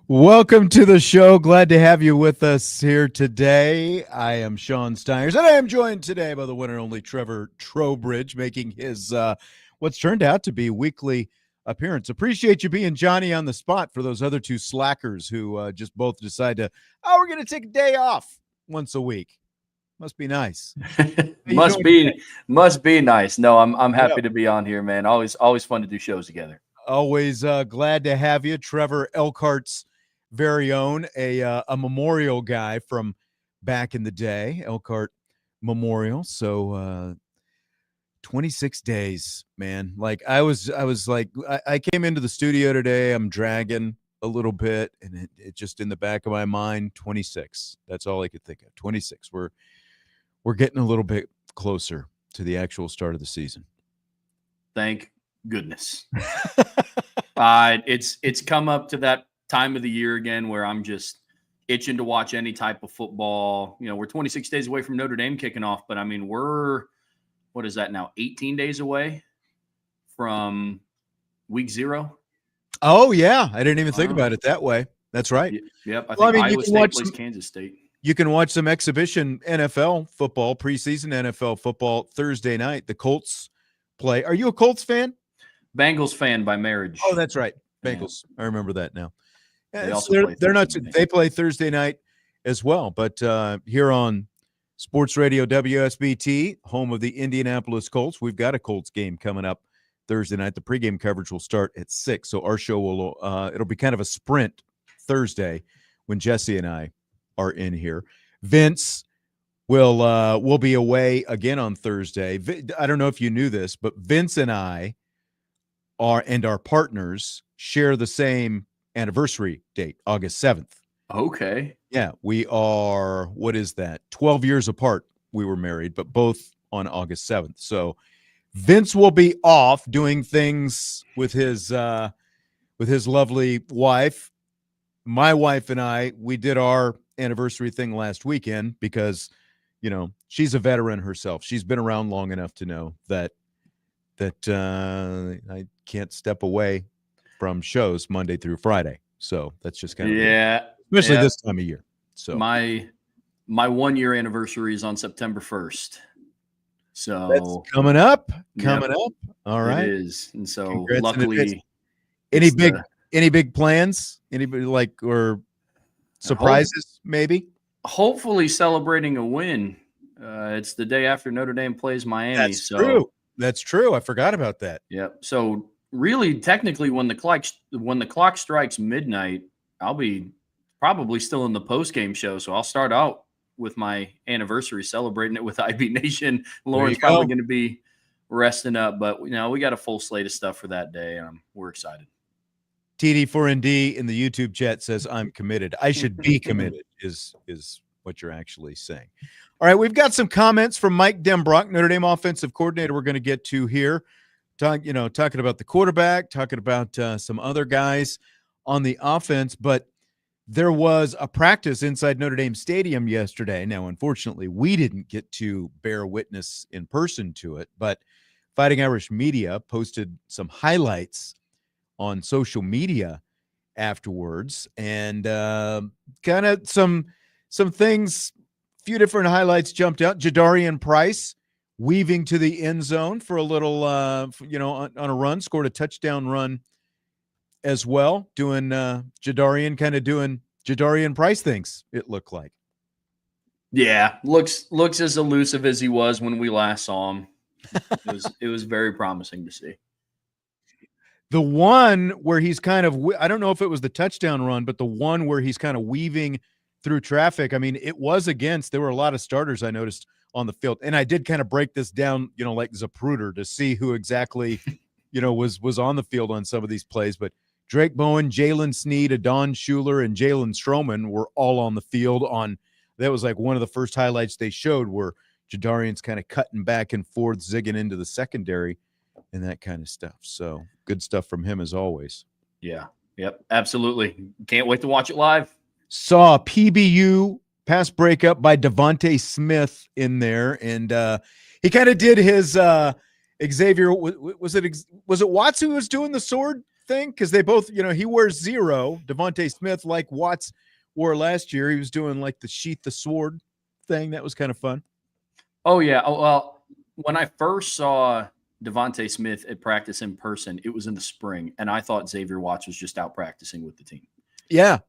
Welcome to the show. Glad to have you with us here today. I am Sean Stires, and I am joined today by the one and only Trevor Trowbridge, making his what's turned out to be weekly appearance. Appreciate you being Johnny on the spot for those other two slackers who just both decide to, we're going to take a day off once a week. Must be nice. must be nice. No, I'm happy to be on here, man. Always fun to do shows together. Always glad to have you, Trevor Elkhart's very own, a memorial guy from back in the day, Elkhart Memorial. So 26 days, man. Like I was like, I came into the studio today, I'm dragging a little bit, and it just in the back of my mind, 26. That's all I could think of. 26. We're getting a little bit closer to the actual start of the season. Thank goodness. It's come up to that time of the year again where I'm just itching to watch any type of football. You know, we're 26 days away from Notre Dame kicking off, but I mean, what is that now? 18 days away from week 0. Oh yeah. I didn't even think about it that way. That's right. Yep. I think Iowa State plays Kansas State. You can watch some exhibition NFL football, preseason NFL football Thursday night. The Colts play. Are you a Colts fan? Bengals fan by marriage. Oh, that's right. Bengals. Yeah. I remember that now. They're not. They play Thursday night as well. But here on Sports Radio WSBT, home of the Indianapolis Colts, we've got a Colts game coming up Thursday night. The pregame coverage will start at 6. So our show will it'll be kind of a sprint Thursday when Jesse and I are in here. Vince will be away again on Thursday. I don't know if you knew this, but Vince and I and our partners share the same anniversary date, August 7th. Okay. Yeah, we are, what is that? 12 years apart we were married, but both on August 7th. So Vince will be off doing things with his lovely wife. My wife and I, we did our anniversary thing last weekend because, you know, she's a veteran herself. She's been around long enough to know that I can't step away from shows Monday through Friday. So that's just kind of especially this time of year. So my 1-year anniversary is on September 1st. So that's coming up. All right. It is. And so Congrats luckily any big plans? Anybody or surprises maybe? Hopefully celebrating a win. It's the day after Notre Dame plays Miami. That's true. I forgot about that. Yep. So really, technically, when the clock strikes midnight, I'll be probably still in the post-game show. So I'll start out with my anniversary, celebrating it with IB Nation. Lauren's probably going to be resting up, but you know, we got a full slate of stuff for that day. We're excited. TD4ND in the YouTube chat says, I'm committed. I should be committed is what you're actually saying. All right, we've got some comments from Mike Denbrock, Notre Dame offensive coordinator, we're going to get to here. Talking about the quarterback, talking about some other guys on the offense, but there was a practice inside Notre Dame Stadium yesterday. Now, unfortunately, we didn't get to bear witness in person to it, but Fighting Irish Media posted some highlights on social media afterwards, and kind of some things, a few different highlights jumped out. Jadarian Price weaving to the end zone for a little, on a run, scored a touchdown run as well, doing Jadarian Price things, it looked like. Yeah, looks as elusive as he was when we last saw him. It was very promising to see. The one where he's kind of, I don't know if it was the touchdown run, but the one where he's kind of weaving through traffic, I mean, it was there were a lot of starters I noticed on the field. And I did kind of break this down, like Zapruder, to see who exactly, was on the field on some of these plays. But Drake Bowen, Jalen Sneed, Adon Schuler, and Jalen Stroman were all on the field on. That was like one of the first highlights they showed, where Jadarian's kind of cutting back and forth, zigging into the secondary and that kind of stuff. So good stuff from him as always. Yeah. Yep. Absolutely. Can't wait to watch it live. Saw a PBU pass breakup by Devontae Smith in there, and he kind of did his Xavier. Was it Watts who was doing the sword thing? Because they both, he wears 0. Devontae Smith, like Watts wore last year, he was doing like the sheath the sword thing. That was kind of fun. Oh yeah. Oh well, when I first saw Devontae Smith at practice in person, it was in the spring, and I thought Xavier Watts was just out practicing with the team. Yeah.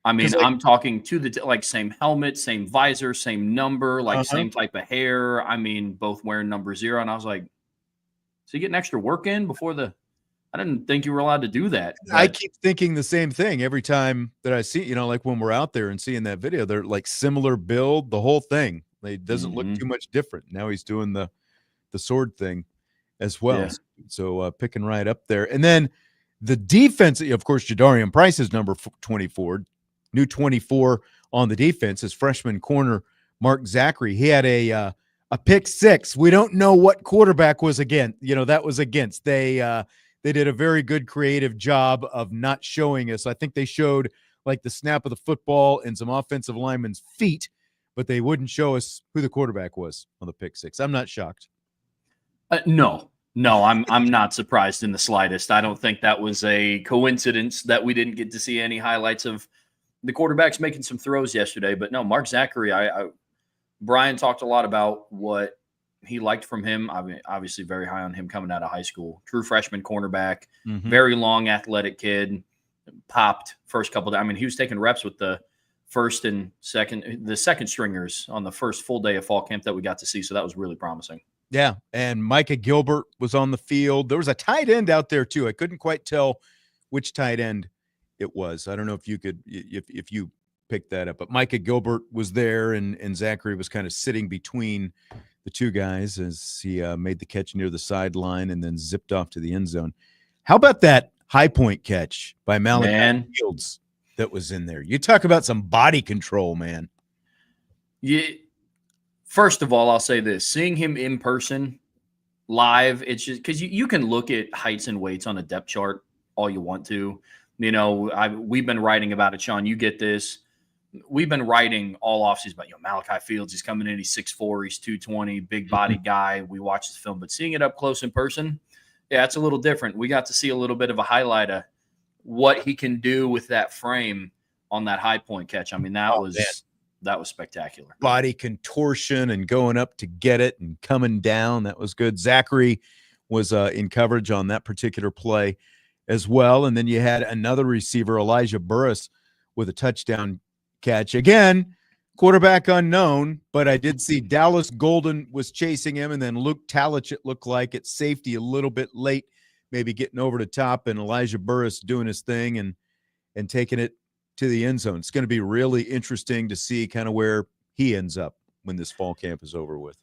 I mean, I'm talking to the same helmet, same visor, same number, same type of hair. I mean, both wearing number 0. And I was like, so you getting extra work in before I didn't think you were allowed to do that. But I keep thinking the same thing every time that I see, like when we're out there and seeing that video, they're like similar build, the whole thing. It doesn't look too much different. Now he's doing the sword thing as well. Yeah. So picking right up there. And then the defense, of course, Jadarian Price is number 24. New 24 on the defense is freshman corner Mark Zachary. He had a pick 6. We don't know what quarterback was again. That was against. They did a very good creative job of not showing us. I think they showed like the snap of the football and some offensive linemen's feet, but they wouldn't show us who the quarterback was on the pick 6. I'm not shocked. No, I'm not surprised in the slightest. I don't think that was a coincidence that we didn't get to see any highlights of the quarterback's making some throws yesterday. But no, Mark Zachary, Brian talked a lot about what he liked from him. I mean, obviously very high on him coming out of high school. True freshman cornerback, very long, athletic kid, popped first couple. I mean, he was taking reps with the second stringers on the first full day of fall camp that we got to see. So that was really promising. Yeah, and Micah Gilbert was on the field. There was a tight end out there too. I couldn't quite tell which tight end it was. I don't know if you could, if you picked that up, but Micah Gilbert was there, and Zachary was kind of sitting between the two guys as he made the catch near the sideline and then zipped off to the end zone. How about that high point catch by Malachi Fields that was in there? You talk about some body control, man. Yeah. First of all, I'll say this: seeing him in person, live, it's just because you can look at heights and weights on a depth chart all you want to. We've been writing about it, Sean. You get this. We've been writing all offseason about, Malachi Fields. He's coming in. He's 6'4". He's 220, big body guy. We watch this film, but seeing it up close in person, yeah, it's a little different. We got to see a little bit of a highlight of what he can do with that frame on that high point catch. I mean, that was spectacular. Body contortion and going up to get it and coming down. That was good. Zachary was in coverage on that particular play as well. And then you had another receiver, Elijah Burris, with a touchdown catch. Again, quarterback unknown, but I did see Dallas Golden was chasing him, and then Luke Talich, it looked like, at safety a little bit late, maybe getting over the top, and Elijah Burris doing his thing and taking it to the end zone. It's going to be really interesting to see kind of where he ends up when this fall camp is over with.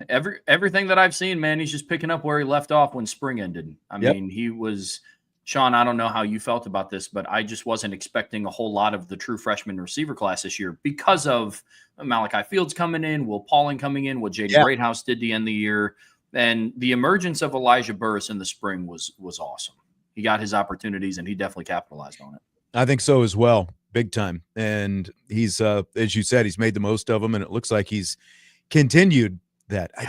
Everything that I've seen, man, he's just picking up where he left off when spring ended. I mean, he was – Sean, I don't know how you felt about this, but I just wasn't expecting a whole lot of the true freshman receiver class this year because of Malachi Fields coming in, Will Pauling coming in, what Jaden Greathouse did to end the year. And the emergence of Elijah Burris in the spring was awesome. He got his opportunities, and he definitely capitalized on it. I think so as well, big time. And he's, as you said, he's made the most of them, and it looks like he's continued that. I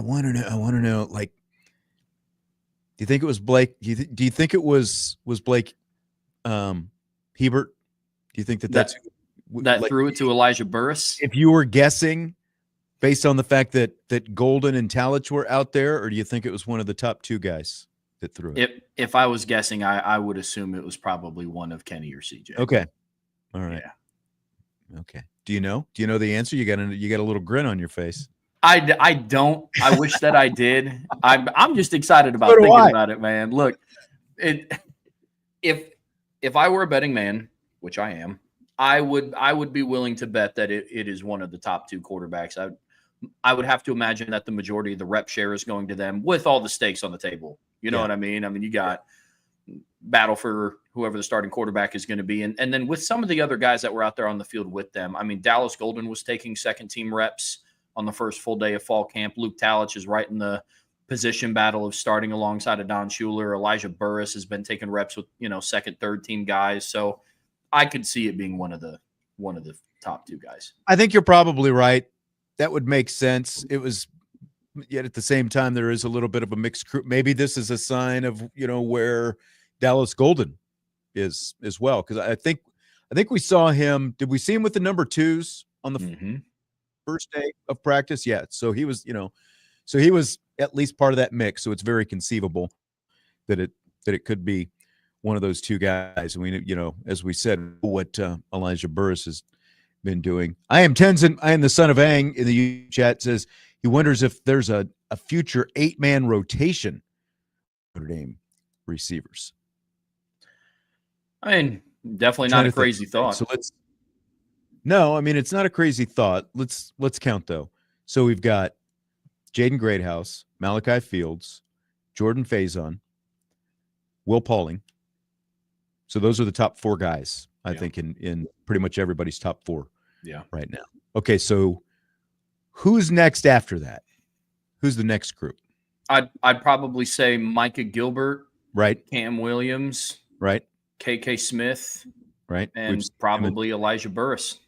want to know, like, do you think it was Blake? Do you think it was Blake Hebert? Do you think that's like, threw it to Elijah Burris? If you were guessing based on the fact that Golden and Talich were out there, or do you think it was one of the top 2 guys that threw it? If I was guessing, I would assume it was probably one of Kenny or CJ. Okay. All right. Yeah. Okay. Do you know the answer? You got a little grin on your face. I don't. I wish that I did. I'm just excited about thinking about it, man. Look, if I were a betting man, which I am, I would be willing to bet that it is one of the top 2 quarterbacks. I would have to imagine that the majority of the rep share is going to them with all the stakes on the table. You know what I mean? I mean, you got battle for whoever the starting quarterback is going to be. And then with some of the other guys that were out there on the field with them, I mean, Dallas Golden was taking second team reps on the first full day of fall camp. Luke Talich is right in the position battle of starting alongside of Don Schuler. Elijah Burris has been taking reps with, second, third team guys. So I could see it being one of the top two guys. I think you're probably right. That would make sense. It was, yet at the same time, there is a little bit of a mixed crew. Maybe this is a sign of, where Dallas Golden is as well. Because I think we saw him. Did we see him with the number 2s on the first day of practice? Yeah. So he was, so he was at least part of that mix. So it's very conceivable that it could be one of those two guys. And we, as we said, what Elijah Burris has been doing. I am Tenzin. I am the son of Ang in the chat says he wonders if there's a future 8-man rotation Notre Dame receivers. I mean, definitely not a crazy thought. So no, I mean, it's not a crazy thought. Let's count though. So we've got Jaden Greathouse, Malachi Fields, Jordan Faison, Will Pauling. So those are the top 4 guys, I think, in pretty much everybody's top 4 right now. Okay, so who's next after that? Who's the next group? I'd probably say Micah Gilbert, right? Cam Williams, right? KK Smith, right? And probably Elijah Burris.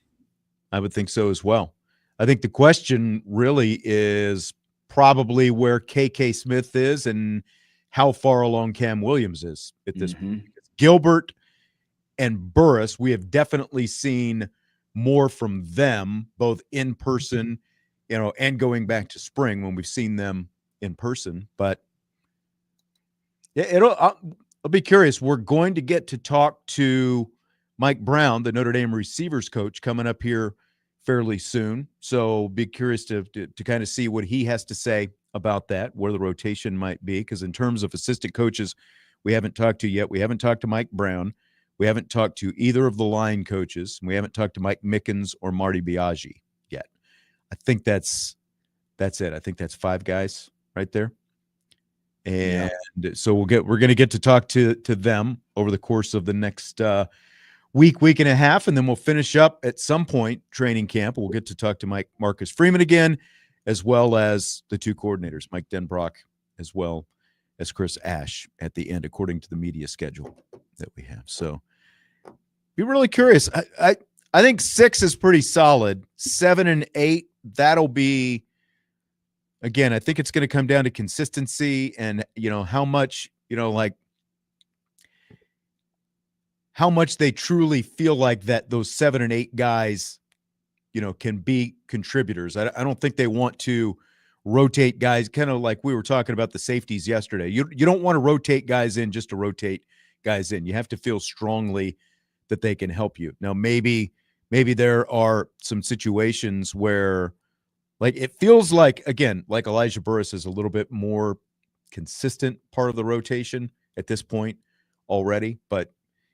I would think so as well. I think the question really is probably where KK Smith is and how far along Cam Williams is at this point. Gilbert and Burris, we have definitely seen more from them, both in person, and going back to spring when we've seen them in person. But yeah, I'll be curious. We're going to get to talk to Mike Brown, the Notre Dame receivers coach, coming up here fairly soon. So be curious to kind of see what he has to say about that, where the rotation might be. Because in terms of assistant coaches, we haven't talked to yet. We haven't talked to Mike Brown. We haven't talked to either of the line coaches. We haven't talked to Mike Mickens or Marty Biaggi yet. I think that's it. I think that's 5 guys right there. And so we're going to get to talk to them over the course of the next week and a half, and then we'll finish up at some point training camp. We'll get to talk to Marcus Freeman again, as well as the 2 coordinators, Mike Denbrock, as well as Chris Ash at the end, according to the media schedule that we have. So be really curious. I think 6 is pretty solid. 7 and 8, that'll be, again, I think it's going to come down to consistency and, how much, how much they truly feel like that those 7 and 8 guys, can be contributors. I don't think they want to rotate guys, kind of like we were talking about the safeties yesterday. You don't want to rotate guys in just to rotate guys in. You have to feel strongly that they can help you. Now, maybe there are some situations where, like, it feels like, again, like Elijah Burris is a little bit more consistent part of the rotation at this point already, but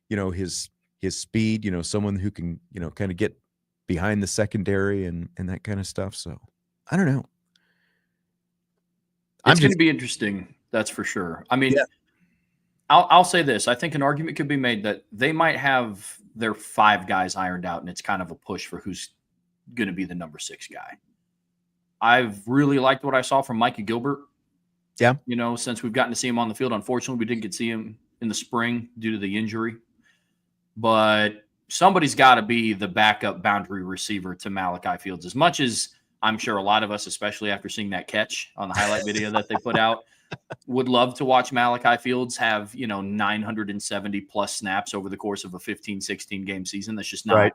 his speed, someone who can, kind of get behind the secondary and that kind of stuff. So I don't know. It's going to be interesting. That's for sure. I mean, I'll say this. I think an argument could be made that they might have their 5 guys ironed out, and it's kind of a push for who's going to be the number 6 guy. I've really liked what I saw from Micah Gilbert. Yeah. Since we've gotten to see him on the field. Unfortunately, we didn't get to see him in the spring due to the injury. But somebody's got to be the backup boundary receiver to Malachi Fields. As much as I'm sure a lot of us, especially after seeing that catch on the highlight video that they put out, would love to watch Malachi Fields have, 970 plus snaps over the course of a 15, 16 game season. That's just not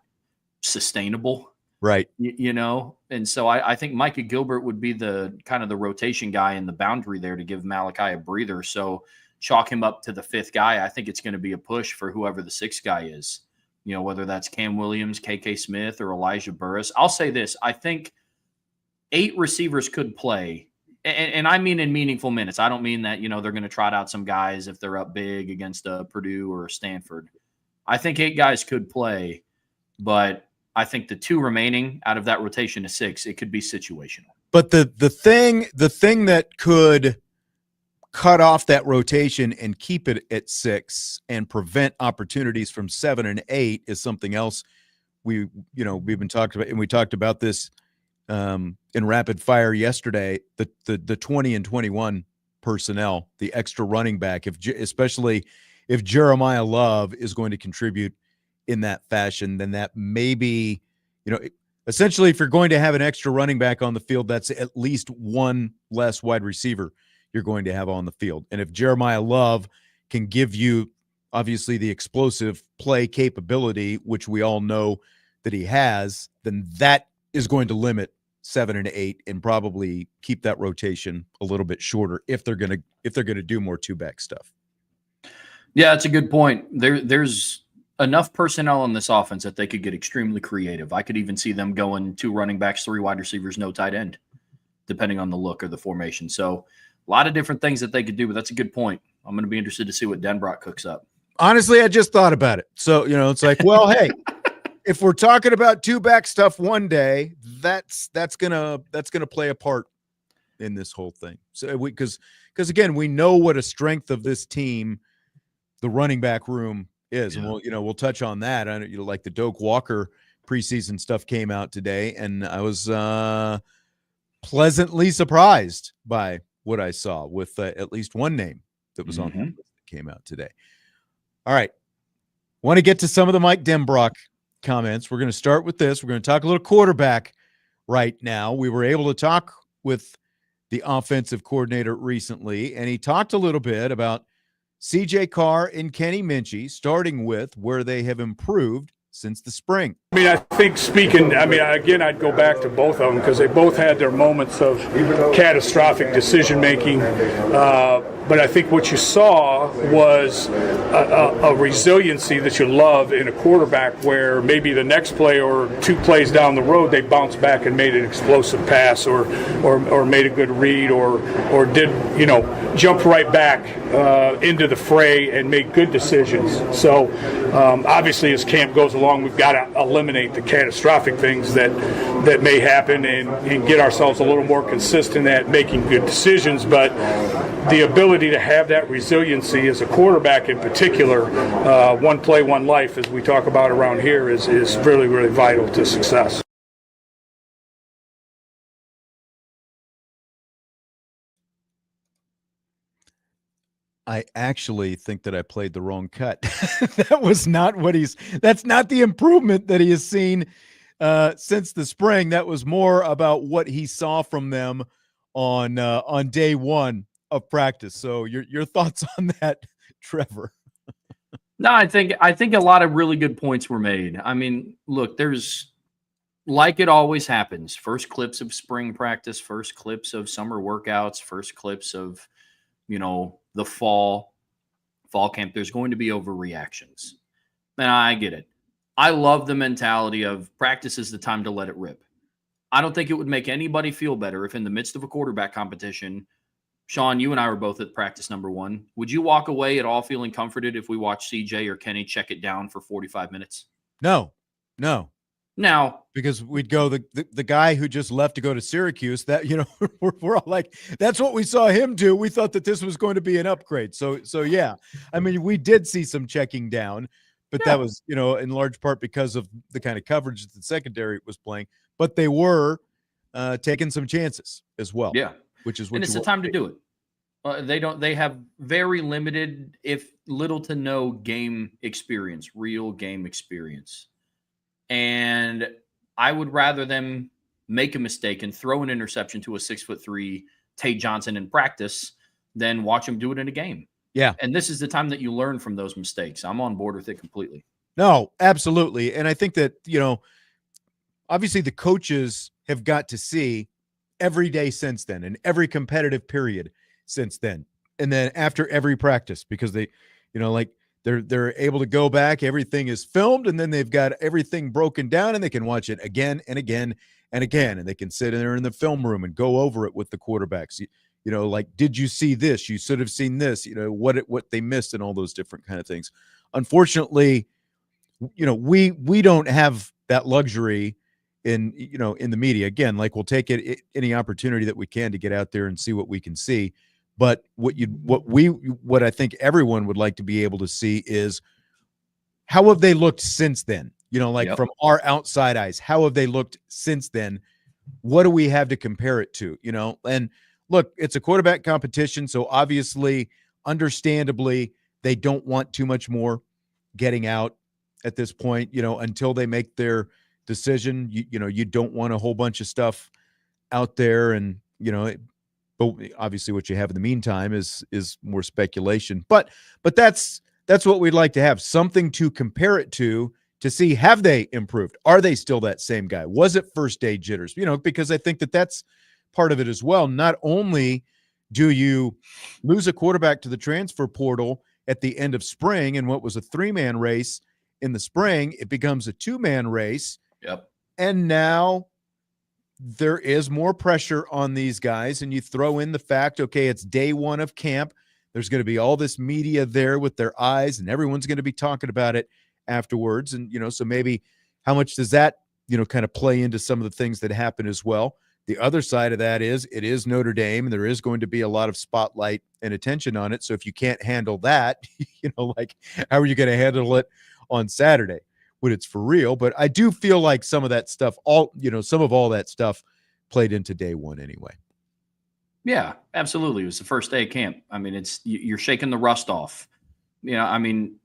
sustainable. Right. And so I think Micah Gilbert would be the kind of the rotation guy in the boundary there to give Malachi a breather. So chalk him up to the 5th guy. I think it's going to be a push for whoever the 6th guy is, whether that's Cam Williams, KK Smith, or Elijah Burris. I'll say this. I think 8 receivers could play. And I mean in meaningful minutes. I don't mean that, they're going to trot out some guys if they're up big against a Purdue or a Stanford. I think 8 guys could play, but I think the 2 remaining out of that rotation of 6, it could be situational. But the thing that could cut off that rotation and keep it at 6 and prevent opportunities from 7 and 8 is something else we've been talking about, and we talked about this in rapid fire yesterday. The 20 and 21 personnel, the extra running back, especially if Jeremiyah Love is going to contribute in that fashion, then that maybe, essentially if you're going to have an extra running back on the field, that's at least one less wide receiver you're going to have on the field. And if Jeremiyah Love can give you obviously the explosive play capability, which we all know that he has, then that is going to limit 7 and 8 and probably keep that rotation a little bit shorter if they're going to do more two-back stuff. Yeah, that's a good point. There's enough personnel in this offense that they could get extremely creative. I could even see them going 2 running backs, 3 wide receivers, no tight end, depending on the look or the formation. So a lot of different things that they could do, but that's a good point. I'm going to be interested to see what Denbrock cooks up. Honestly, I just thought about it. So, it's like, well, hey, if we're talking about two-back stuff one day, that's gonna play a part in this whole thing. So because again, we know what a strength of this team, the running back room is, and we'll touch on that. I like the Doak Walker preseason stuff came out today, and I was pleasantly surprised by what I saw with at least one name that was on that list that came out today. All right, want to get to some of the Mike Denbrock comments. We're going to start with this. We're going to talk a little quarterback right now. We were able to talk with the offensive coordinator recently, and he talked a little bit about CJ Carr and Kenny Minchey, starting with where they have improved since the spring. I think again, I'd go back to both of them because they both had their moments of catastrophic decision-making. But I think what you saw was a resiliency that you love in a quarterback where maybe the next play or 2 plays down the road, they bounced back and made an explosive pass or made a good read or did, jump right back into the fray and make good decisions. So obviously as camp goes along, we've got to eliminate the catastrophic things that may happen and get ourselves a little more consistent at making good decisions. But the ability to have that resiliency as a quarterback in particular, one play, one life, as we talk about around here, is really, really vital to success. I actually think that I played the wrong cut. That's not the improvement that he has seen since the spring. That was more about what he saw from them on day one of practice. So your thoughts on that, Trevor? No, I think a lot of really good points were made. Look, there's, like it always happens, first clips of spring practice, first clips of summer workouts, first clips of, the fall camp. There's going to be overreactions. And I get it. I love the mentality of practice is the time to let it rip. I don't think it would make anybody feel better if in the midst of a quarterback competition, Sean, you and I were both at practice number 1. Would you walk away at all feeling comforted if we watched CJ or Kenny check it down for 45 minutes? No. Now, because we'd go the guy who just left to go to Syracuse, that we're all like, that's what we saw him do. We thought that this was going to be an upgrade. So yeah, we did see some checking down, but that was in large part because of the kind of coverage that the secondary was playing. But they were taking some chances as well. Yeah, which is what it's the time to do it. They have very limited, if little to no game experience, real game experience. And I would rather them make a mistake and throw an interception to a 6'3" Tate Johnson in practice than watch him do it in a game. Yeah. And this is the time that you learn from those mistakes. I'm on board with it completely. No, absolutely. And I think that, obviously the coaches have got to see every day since then and every competitive period since then. And then after every practice, because they, they're able to go back, everything is filmed, and then they've got everything broken down and they can watch it again and again and again. And they can sit in there in the film room and go over it with the quarterbacks. Did you see this? You should have seen this, what they missed and all those different kind of things. Unfortunately, we don't have that luxury in the media. Again, we'll take any opportunity that we can to get out there and see what we can see. But what I think everyone would like to be able to see is how have they looked since then? From our outside eyes, how have they looked since then? What do we have to compare it to? And look, it's a quarterback competition, so obviously, understandably, they don't want too much more getting out at this point, until they make their decision. You don't want a whole bunch of stuff out there, and but obviously what you have in the meantime is more speculation. But that's what we'd like to have, something to compare it to see, have they improved? Are they still that same guy? Was it first day jitters? Because I think that's part of it as well. Not only do you lose a quarterback to the transfer portal at the end of spring, and what was a 3-man race in the spring, it becomes a 2-man race. Yep. And now there is more pressure on these guys, and you throw in the fact, okay, it's day 1 of camp. There's going to be all this media there with their eyes, and everyone's going to be talking about it afterwards. And, so maybe how much does that, kind of play into some of the things that happen as well? The other side of that is it is Notre Dame, and there is going to be a lot of spotlight and attention on it. So if you can't handle that, how are you going to handle it on Saturday when it's for real? But I do feel like some of that stuff, some of all that stuff played into day 1 anyway. Yeah, absolutely. It was the first day of camp. I mean, you're shaking the rust off. I mean,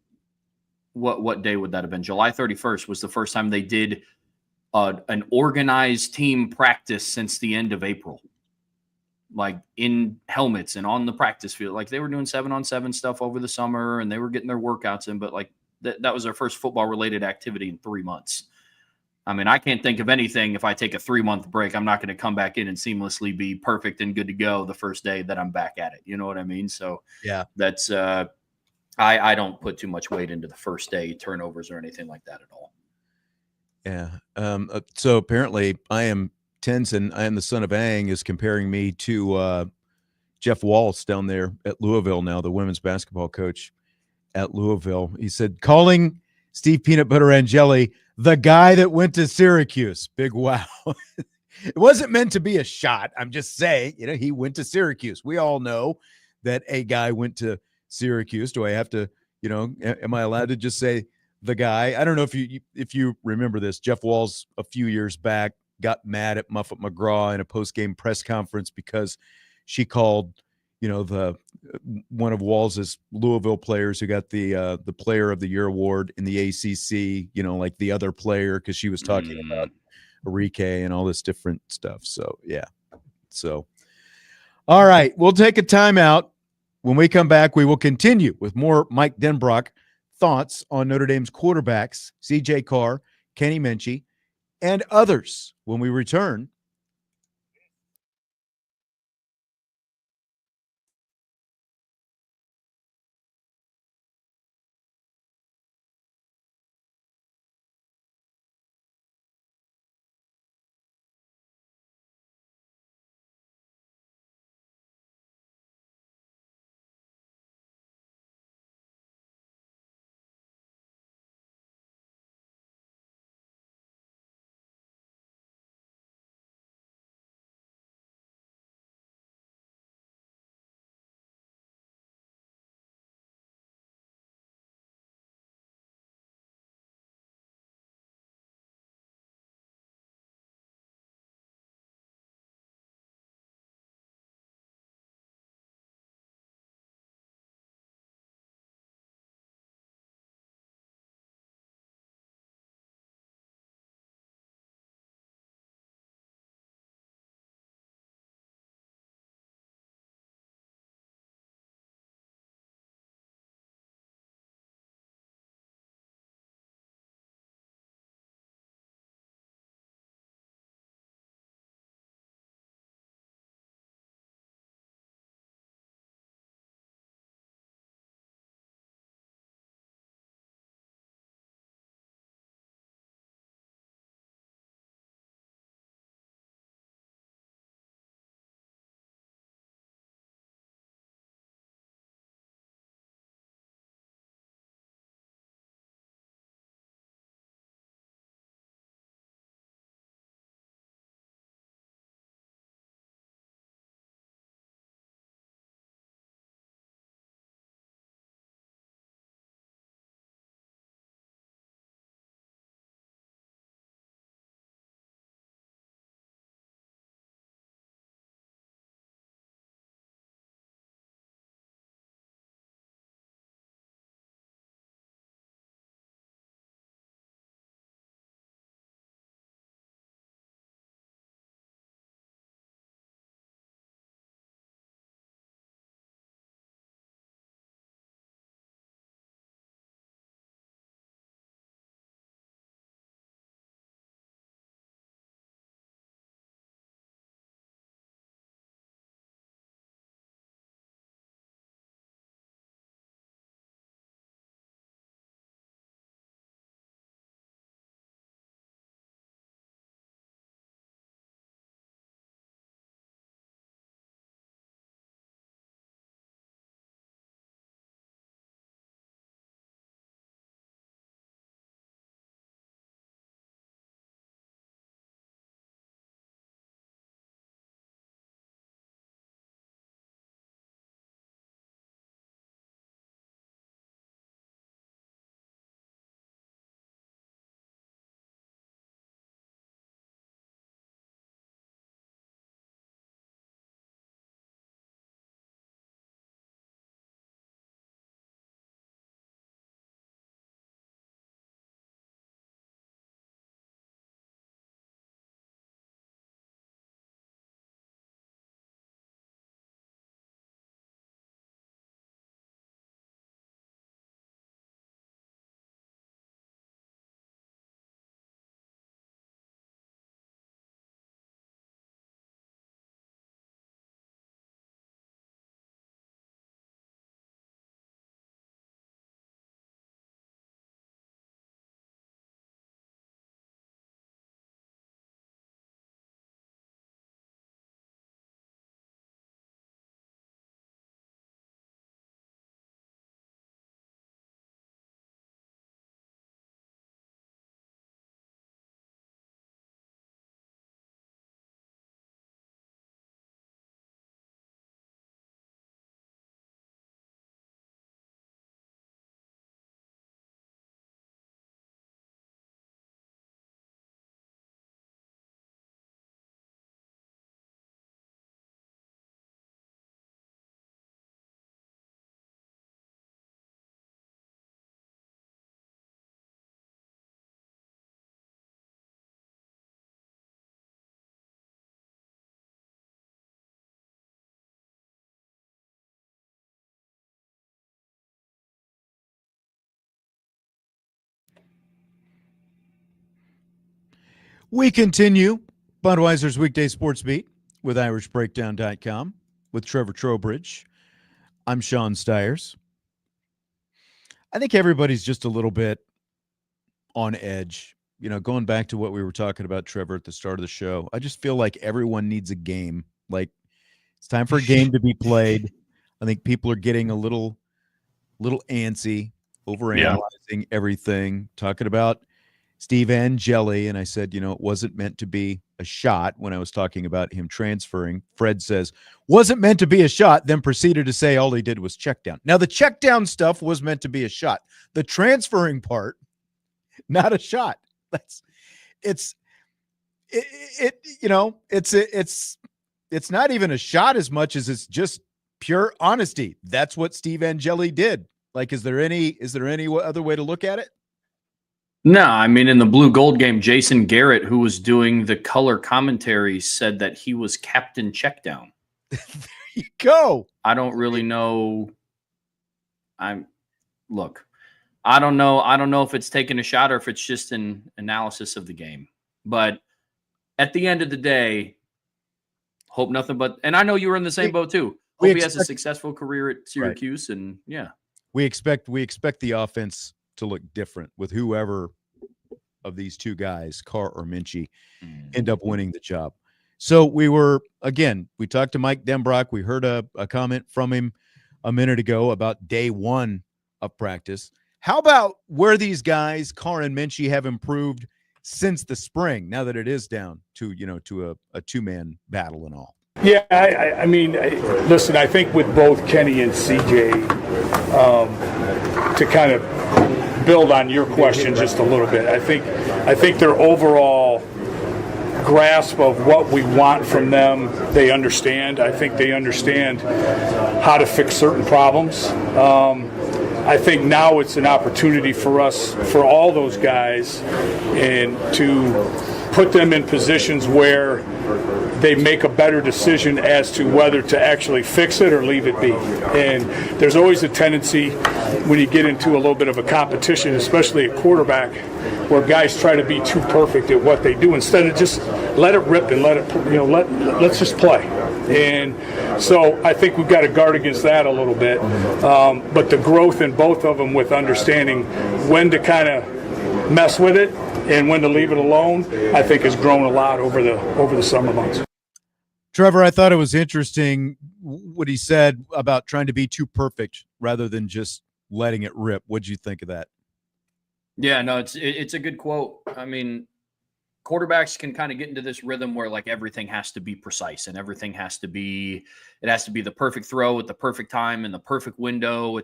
what day would that have been? July 31st was the first time they did an organized team practice since the end of April, like in helmets and on the practice field. Like, they were doing 7-on-7 stuff over the summer, and they were getting their workouts in, but like that was their first football related activity in 3 months. I mean, I can't think of anything. If I take a 3-month break, I'm not going to come back in and seamlessly be perfect and good to go the first day that I'm back at it. You know what I mean? So yeah, that's I don't put too much weight into the first day turnovers or anything like that at all. Yeah. So apparently I am Tenson. I am the son of Ang is comparing me to Jeff Walsh down there at Louisville now, the women's basketball coach at Louisville. He said, calling Steve Peanut Butter and Jelly the guy that went to Syracuse. Big wow. It wasn't meant to be a shot. I'm just saying, he went to Syracuse. We all know that a guy went to Syracuse. Do I have to, am I allowed to just say the guy? I don't know if you remember this. Jeff Walsh a few years back got mad at Muffet McGraw in a post-game press conference because she called, the one of Walsh's Louisville players who got the Player of the Year award in the ACC, like the other player, because she was talking about Enrique and all this different stuff. So yeah. So all right, we'll take a timeout. When we come back, we will continue with more Mike Denbrock thoughts on Notre Dame's quarterbacks, CJ Carr, Kenny Minchey, and others when we return. We continue Budweiser's weekday sports beat with IrishBreakdown.com with Trevor Trowbridge. I'm Sean Stires. I think everybody's just a little bit on edge. You know, going back to what we were talking about, Trevor, at the start of the show, I just feel like everyone needs a game. Like, it's time for a game to be played. I think people are getting a little antsy, overanalyzing everything, talking about Steve Angeli, and I said, you know, it wasn't meant to be a shot when I was talking about him transferring. Fred says, wasn't meant to be a shot, then proceeded to say all he did was check down. Now, the check down stuff was meant to be a shot. The transferring part, not a shot. It's not even a shot as much as it's just pure honesty. That's what Steve Angeli did. Like, is there any other way to look at it? No, I mean, in the blue gold game, Jason Garrett, who was doing the color commentary, said that he was Captain Checkdown. There you go. I don't really know. I don't know if it's taking a shot or if it's just an analysis of the game. But at the end of the day, hope nothing but, and I know you were in the same boat too. Hope he has a successful career at Syracuse, right. And yeah. We expect the offense to look different with whoever of these two guys, Carr or Minchey, end up winning the job. So we talked to Mike Denbrock. We heard a comment from him a minute ago about day one of practice. How about where these guys, Carr and Minchey, have improved since the spring, now that it is down to a two-man battle and all? Yeah, I mean, listen, I think with both Kenny and CJ, to kind of build on your question just a little bit, I think their overall grasp of what we want from them, they understand. I think they understand how to fix certain problems. I think now it's an opportunity for us, for all those guys, and to put them in positions where they make a better decision as to whether to actually fix it or leave it be. And there's always a tendency when you get into a little bit of a competition, especially at quarterback, where guys try to be too perfect at what they do instead of just let it rip and let's just play. And so I think we've got to guard against that a little bit. But the growth in both of them with understanding when to kind of mess with it and when to leave it alone, I think has grown a lot over the summer months. Trevor, I thought it was interesting what he said about trying to be too perfect rather than just letting it rip. What'd you think of that? Yeah, no, it's a good quote. I mean, quarterbacks can kind of get into this rhythm where like everything has to be precise and everything has to be the perfect throw at the perfect time and the perfect window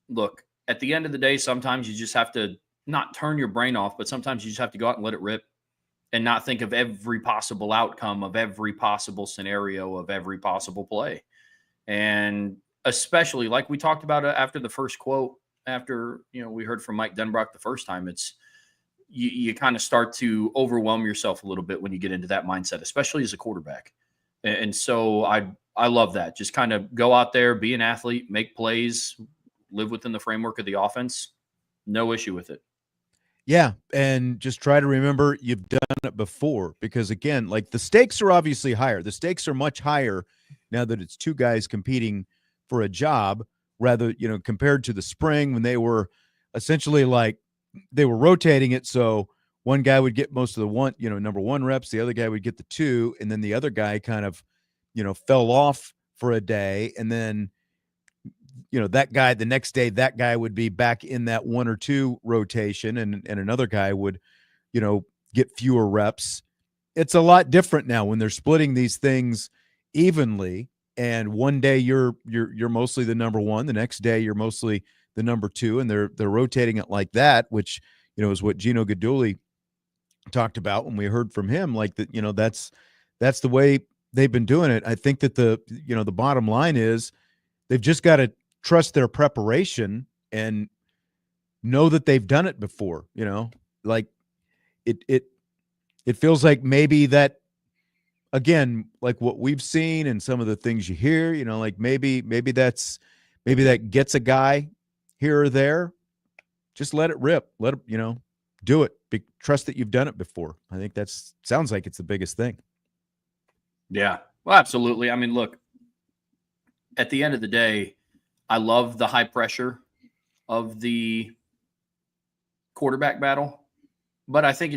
look, at the end of the day, sometimes you just have to not turn your brain off, but sometimes you just have to go out and let it rip and not think of every possible outcome of every possible scenario of every possible play. And especially like we talked about after the first quote, after, we heard from Mike Denbrock the first time, it's you kind of start to overwhelm yourself a little bit when you get into that mindset, especially as a quarterback. And so I love that. Just kind of go out there, be an athlete, make plays, live within the framework of the offense. No issue with it. Yeah, and just try to remember you've done it before because, again, like the stakes are obviously higher. The stakes are much higher now that it's two guys competing for a job rather, compared to the spring when they were essentially like they were rotating it. So one guy would get most of the number one reps, the other guy would get the two, and then the other guy kind of, fell off for a day. And then, that guy, the next day, that guy would be back in that one or two rotation and another guy would, get fewer reps. It's a lot different now when they're splitting these things evenly. And one day you're mostly the number one. The next day you're mostly the number two, and they're rotating it like that, which, is what Gino Guidugli talked about when we heard from him, like that, that's the way they've been doing it. I think that the bottom line is they've just got to trust their preparation and know that they've done it before, like it feels like maybe that, again, like what we've seen and some of the things you hear, like maybe that gets a guy here or there. Just let it rip. Let it, do it. trust that you've done it before. I think sounds like it's the biggest thing. Yeah, well, absolutely. I mean, look, at the end of the day, I love the high pressure of the quarterback battle, but I think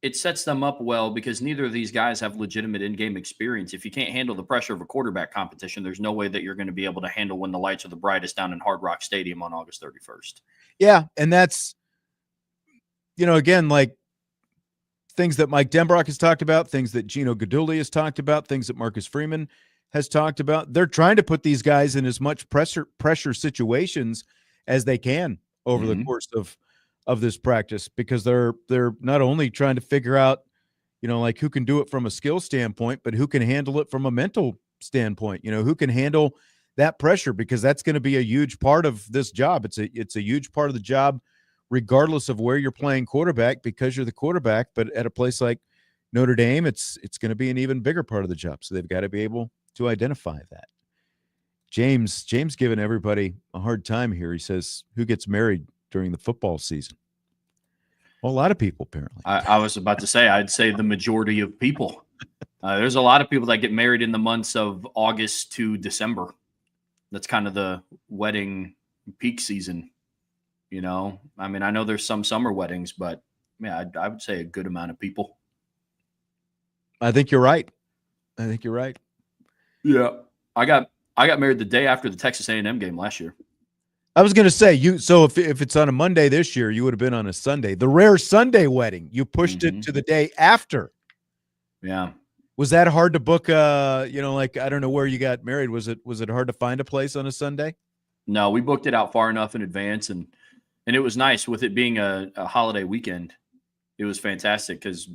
it sets them up well because neither of these guys have legitimate in-game experience. If you can't handle the pressure of a quarterback competition, there's no way that you're going to be able to handle when the lights are the brightest down in Hard Rock Stadium on August 31st. Yeah, and that's, again, like things that Mike Denbrock has talked about, things that Gino Guidugli has talked about, things that Marcus Freeman has talked about. They're trying to put these guys in as much pressure situations as they can over the course of this practice, because they're not only trying to figure out, like who can do it from a skill standpoint, but who can handle it from a mental standpoint, who can handle that pressure, because that's going to be a huge part of this job. It's a huge part of the job, regardless of where you're playing quarterback, because you're the quarterback. But at a place like Notre Dame, it's going to be an even bigger part of the job. So they've got to be able to identify that. James giving everybody a hard time here. He says, who gets married during the football season? Well, a lot of people, apparently. I was about to say, I'd say the majority of people. There's a lot of people that get married in the months of August to December. That's kind of the wedding peak season. I mean, I know there's some summer weddings, but yeah, I would say a good amount of people. I think you're right. Yeah. I got married the day after the Texas A&M game last year. I was going to say, so if it's on a Monday this year, you would have been on a Sunday. The rare Sunday wedding, you pushed it to the day after. Yeah. Was that hard to book? Like, I don't know where you got married. Was it hard to find a place on a Sunday? No, we booked it out far enough in advance, and it was nice with it being a holiday weekend. It was fantastic because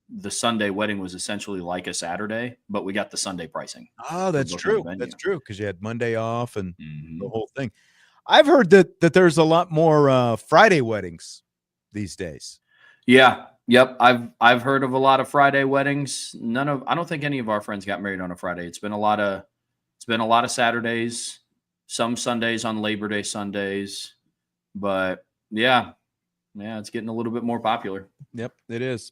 the Sunday wedding was essentially like a Saturday, but we got the Sunday pricing. Oh, that's true. That's true, because you had Monday off and the whole thing. I've heard that there's a lot more Friday weddings these days. Yeah. Yep. I've heard of a lot of Friday weddings. I don't think any of our friends got married on a Friday. It's been a lot of Saturdays, some Sundays on Labor Day Sundays, but yeah, it's getting a little bit more popular. Yep, it is.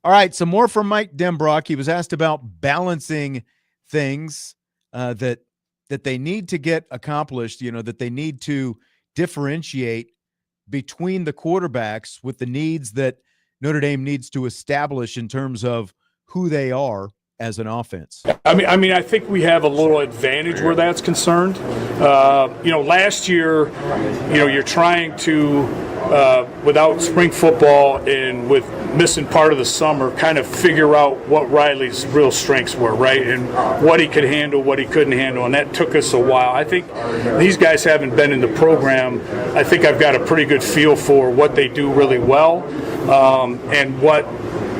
All right. Some more from Mike Denbrock. He was asked about balancing things that they need to get accomplished, that they need to differentiate between the quarterbacks with the needs that Notre Dame needs to establish in terms of who they are as an offense. I mean, I think we have a little advantage where that's concerned. Last year, you're trying to, without spring football and with missing part of the summer, kind of figure out what Riley's real strengths were, right? And what he could handle, what he couldn't handle. And that took us a while. I think these guys haven't been in the program. I think I've got a pretty good feel for what they do really well, and what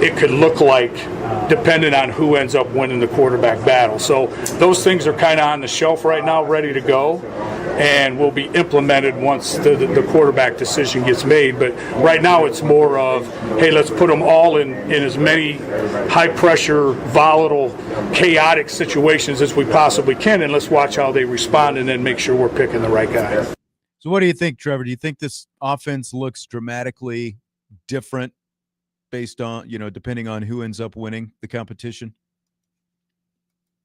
it could look like depending on who ends up winning the quarterback battle. So those things are kind of on the shelf right now, ready to go, and will be implemented once the quarterback decision gets made. But right now it's more of, hey, let's put them all in as many high-pressure, volatile, chaotic situations as we possibly can, and let's watch how they respond and then make sure we're picking the right guy. So what do you think, Trevor? Do you think this offense looks dramatically different based on, depending on who ends up winning the competition?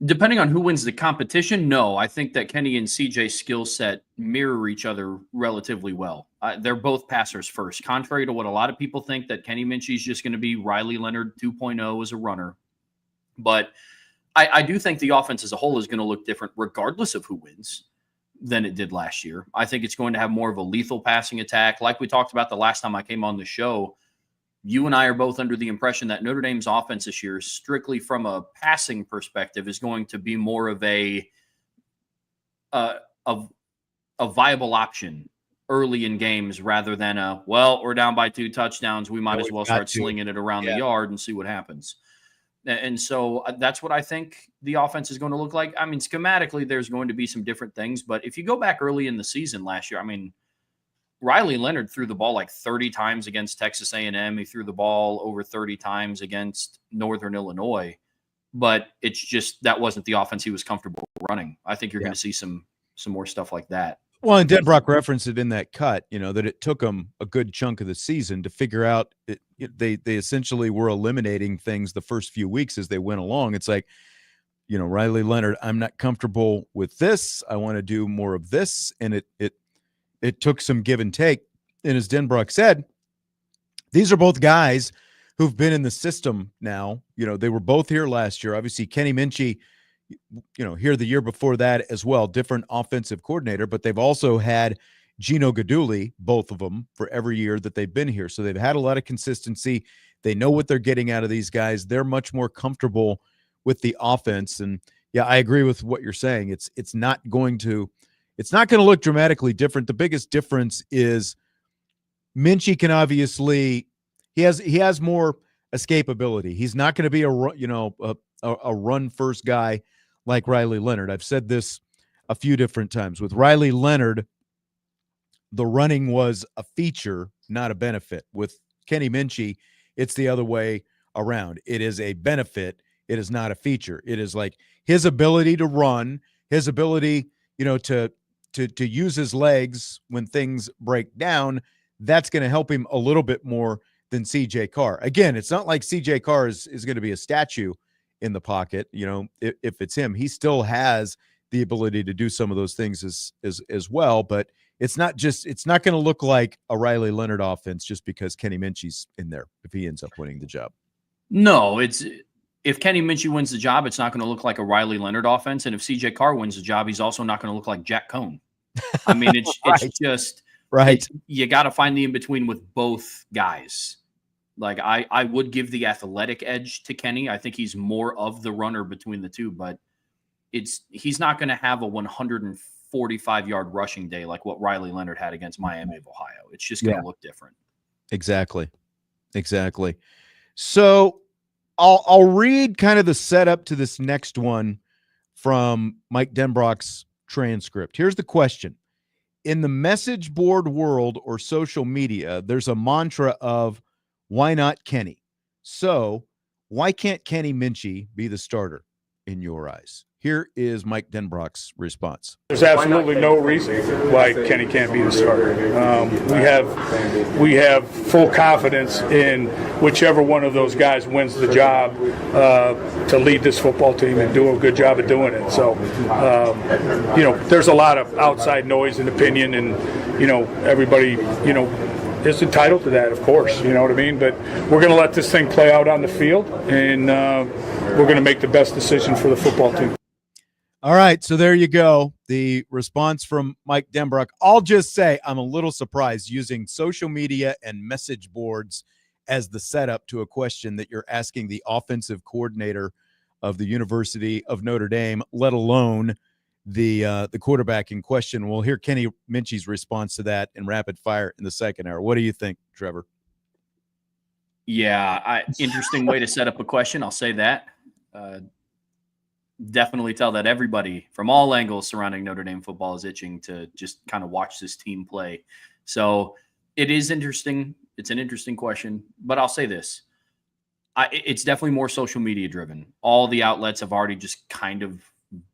Depending on who wins the competition, no. I think that Kenny and CJ's skill set mirror each other relatively well. They're both passers first, contrary to what a lot of people think, that Kenny Minchey is just going to be Riley Leonard 2.0 as a runner. But I do think the offense as a whole is going to look different regardless of who wins than it did last year. I think it's going to have more of a lethal passing attack. Like we talked about the last time I came on the show, you and I are both under the impression that Notre Dame's offense this year, strictly from a passing perspective, is going to be more of a viable option early in games rather than we're down by 2 touchdowns, we might as well start slinging it around the yard and see what happens. And so that's what I think the offense is going to look like. I mean, schematically, there's going to be some different things, but if you go back early in the season last year, I mean, Riley Leonard threw the ball like 30 times against Texas A&M. He threw the ball over 30 times against Northern Illinois, but it's just that wasn't the offense he was comfortable running. I think you're going to see some more stuff like that. Well, and Denbrock referenced it in that cut, that it took them a good chunk of the season to figure out they essentially were eliminating things the first few weeks as they went along. It's like, Riley Leonard, I'm not comfortable with this. I want to do more of this. And it took some give and take. And as Denbrock said, these are both guys who've been in the system now. They were both here last year. Obviously, Kenny Minchey, here the year before that as well, different offensive coordinator, but they've also had Gino Guidugli, both of them, for every year that they've been here. So they've had a lot of consistency. They know what they're getting out of these guys. They're much more comfortable with the offense. And yeah, I agree with what you're saying. It's not going to look dramatically different. The biggest difference is Minchey can obviously he has more escapability. He's not going to be a run first guy like Riley Leonard. I've said this a few different times. With Riley Leonard, the running was a feature, not a benefit. With Kenny Minchey, it's the other way around. It is a benefit. It is not a feature. It is like his ability to run, his ability, to use his legs when things break down. That's going to help him a little bit more than CJ Carr. Again, it's not like CJ Carr is going to be a statue in the pocket. If it's him, he still has the ability to do some of those things as well. But it's not going to look like a Riley Leonard offense just because Kenny Minchey's in there if he ends up winning the job. No, if Kenny Minchey wins the job, it's not going to look like a Riley Leonard offense. And if CJ Carr wins the job, he's also not going to look like Jack Cohn. I mean, it's just right. You got to find the in-between with both guys. Like I would give the athletic edge to Kenny. I think he's more of the runner between the two, but he's not going to have a 145-yard rushing day like what Riley Leonard had against Miami of Ohio. It's just going to look different. Exactly. So I'll read kind of the setup to this next one from Mike Denbrock's transcript. Here's the question. In the message board world or social media, there's a mantra of why not Kenny? So why can't Kenny Minchey be the starter in your eyes? Here is Mike Denbrock's response. There's absolutely no reason why Kenny can't be the starter. We have full confidence in whichever one of those guys wins the job to lead this football team and do a good job of doing it. So, there's a lot of outside noise and opinion, and everybody, is entitled to that, of course. You know what I mean? But we're going to let this thing play out on the field, and we're going to make the best decision for the football team. All right, so there you go. The response from Mike Denbrock. I'll just say I'm a little surprised using social media and message boards as the setup to a question that you're asking the offensive coordinator of the University of Notre Dame, let alone the quarterback in question. We'll hear Kenny Minchey's response to that in rapid fire in the second hour. What do you think, Trevor? Yeah, interesting way to set up a question. I'll say that. Definitely tell that everybody from all angles surrounding Notre Dame football is itching to just kind of watch this team play. So it is interesting. It's an interesting question, but I'll say this. It's definitely more social media driven. All the outlets have already just kind of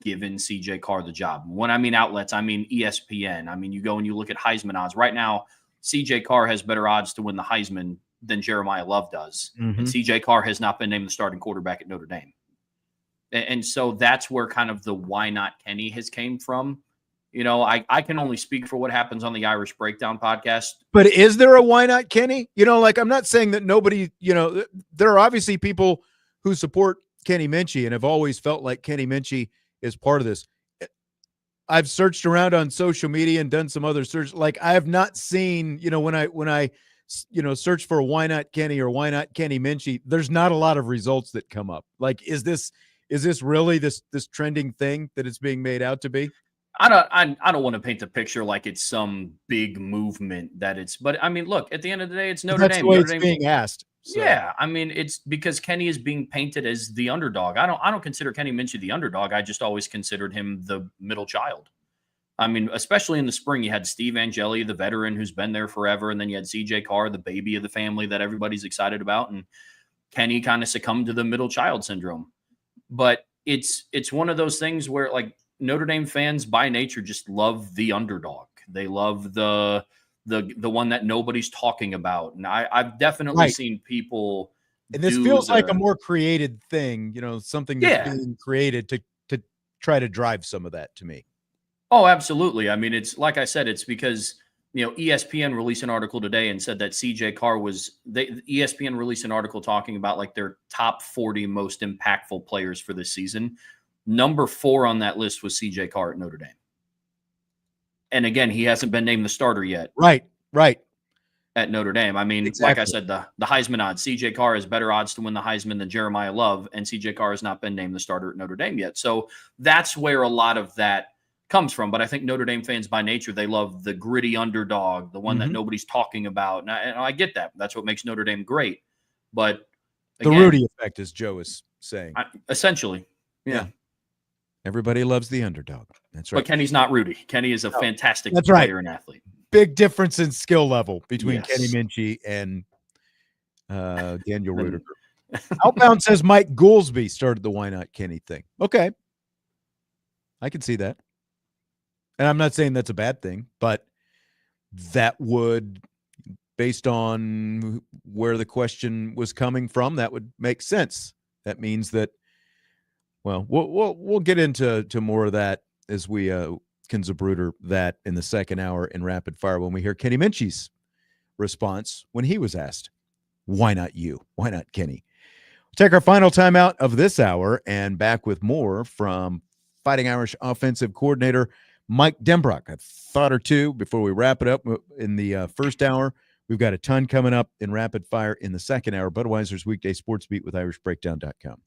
given CJ Carr the job. When I mean outlets, I mean ESPN. I mean, you go and you look at Heisman odds. Right now, CJ Carr has better odds to win the Heisman than Jeremiyah Love does. Mm-hmm. And CJ Carr has not been named the starting quarterback at Notre Dame. And so that's where kind of the why not Kenny has came from. I can only speak for what happens on the Irish Breakdown podcast. But is there a why not Kenny? I'm not saying that nobody, there are obviously people who support Kenny Minchey and have always felt like Kenny Minchey is part of this. I've searched around on social media and done some other search. Like I have not seen, when I search for why not Kenny or why not Kenny Minchey, there's not a lot of results that come up. Like, is this really this trending thing that it's being made out to be? I don't want to paint the picture like it's some big movement that it's, but I mean, look, at the end of the day, it's Notre Dame. That's the way it's being asked. So. Yeah, I mean, it's because Kenny is being painted as the underdog. I don't consider Kenny Minchey the underdog. I just always considered him the middle child. I mean, especially in the spring, you had Steve Angeli, the veteran who's been there forever, and then you had CJ Carr, the baby of the family that everybody's excited about, and Kenny kind of succumbed to the middle child syndrome. But it's one of those things where, like, Notre Dame fans by nature just love the underdog. They love the one that nobody's talking about. And I've definitely seen people. And this feels like a more created thing, something that's being created to try to drive some of that to me. Oh, absolutely. I mean, it's like I said, it's because, ESPN released an article today and said that CJ Carr ESPN released an article talking about like their top 40 most impactful players for this season. Number 4 on that list was CJ Carr at Notre Dame. And again, he hasn't been named the starter yet. Right. At Notre Dame. I mean, Like I said, the Heisman odds, CJ Carr has better odds to win the Heisman than Jeremiyah Love, and CJ Carr has not been named the starter at Notre Dame yet. So that's where a lot of that comes from. But I think Notre Dame fans by nature, they love the gritty underdog, the one that nobody's talking about. And I get that. That's what makes Notre Dame great. But again, the Rudy effect, as Joe is saying. Essentially. Yeah. Everybody loves the underdog. That's right. But Kenny's not Rudy. Kenny is a fantastic player and athlete. Big difference in skill level between Kenny Minchey and Daniel Rudiger. Outbound says Mike Goolsby started the why not Kenny thing. Okay. I can see that. And I'm not saying that's a bad thing, but that would, based on where the question was coming from, that would make sense. That means that, well, we'll get into more of that as we can Zabruder that in the second hour in rapid fire when we hear Kenny Minchey's response when he was asked, why not you? Why not Kenny? We'll take our final timeout of this hour and back with more from Fighting Irish offensive coordinator Mike Denbrock. A thought or two before we wrap it up in the first hour. We've got a ton coming up in rapid fire in the second hour. Budweiser's weekday sports beat with IrishBreakdown.com.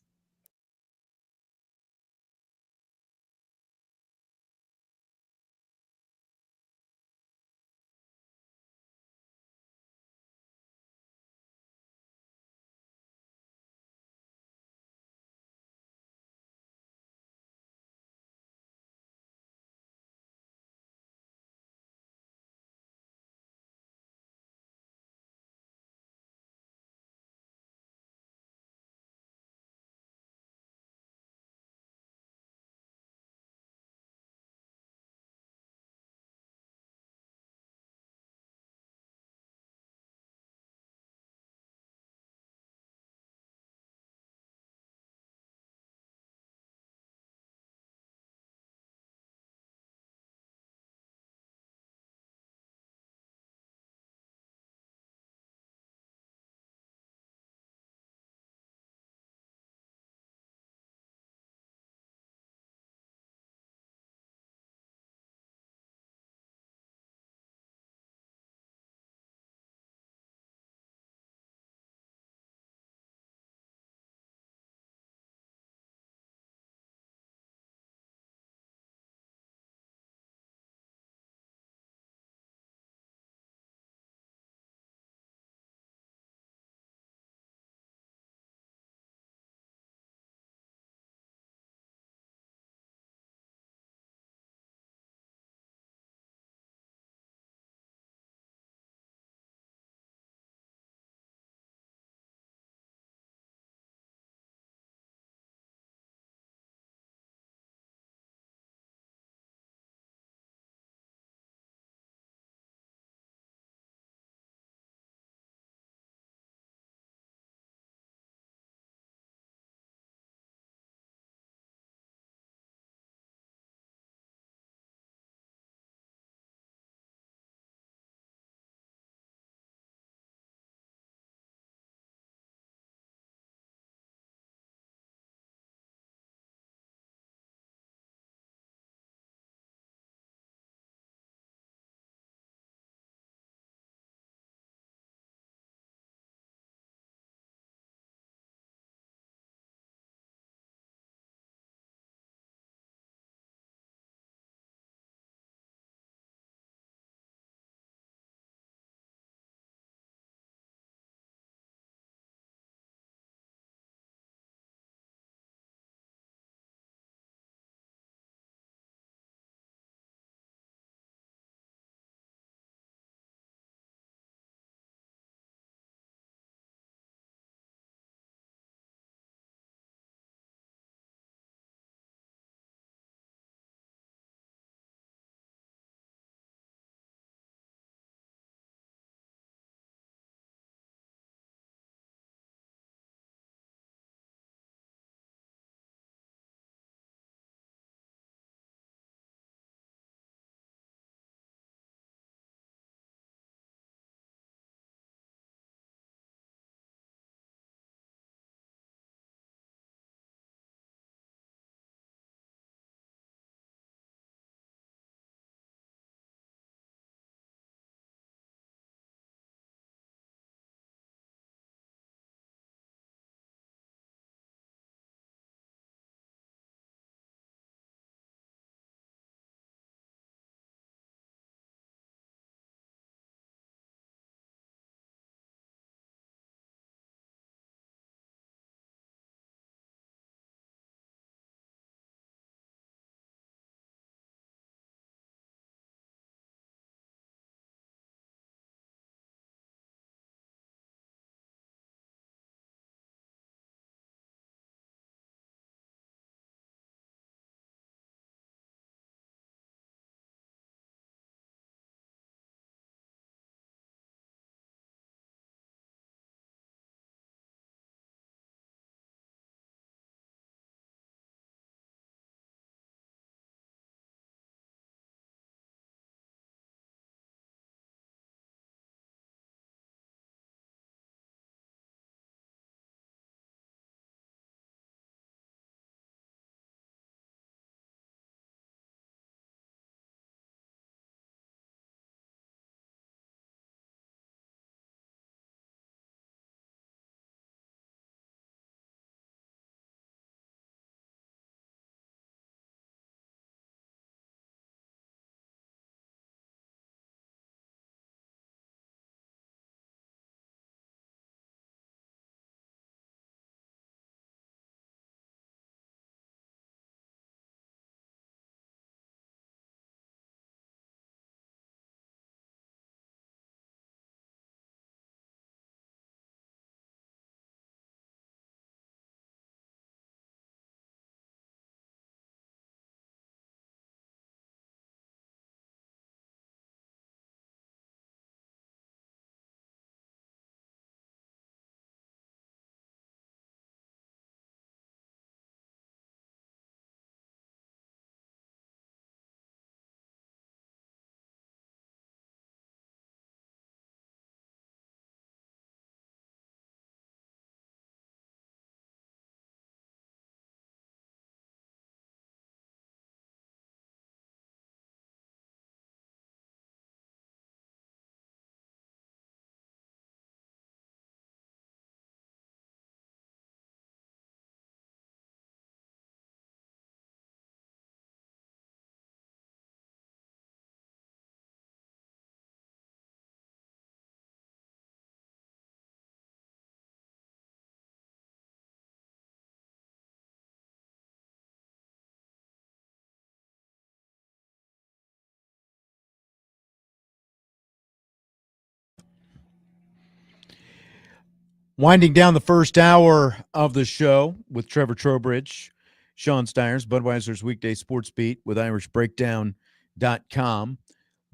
Winding down the first hour of the show with Trevor Trowbridge, Sean Stires, Budweiser's weekday sports beat with irishbreakdown.com.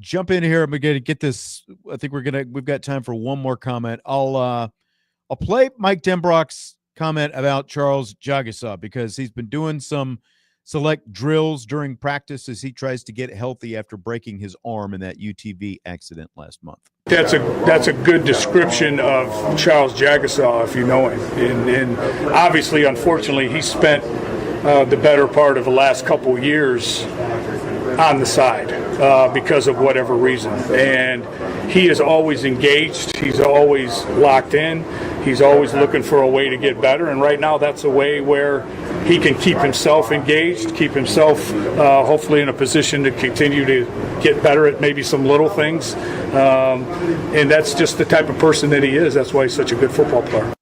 Jump in here. I'm going to get this. I think we've got time for one more comment. I'll play Mike Denbrock's comment about Charles Jagasaw because he's been doing some select drills during practice as he tries to get healthy after breaking his arm in that UTV accident last month. That's a good description of Charles Jagasaw, if you know him. And obviously, unfortunately, he spent the better part of the last couple of years on the side because of whatever reason. And he is always engaged. He's always locked in. He's always looking for a way to get better. And right now, that's a way where he can keep himself engaged, keep himself hopefully in a position to continue to get better at maybe some little things. And that's just the type of person that he is. That's why he's such a good football player.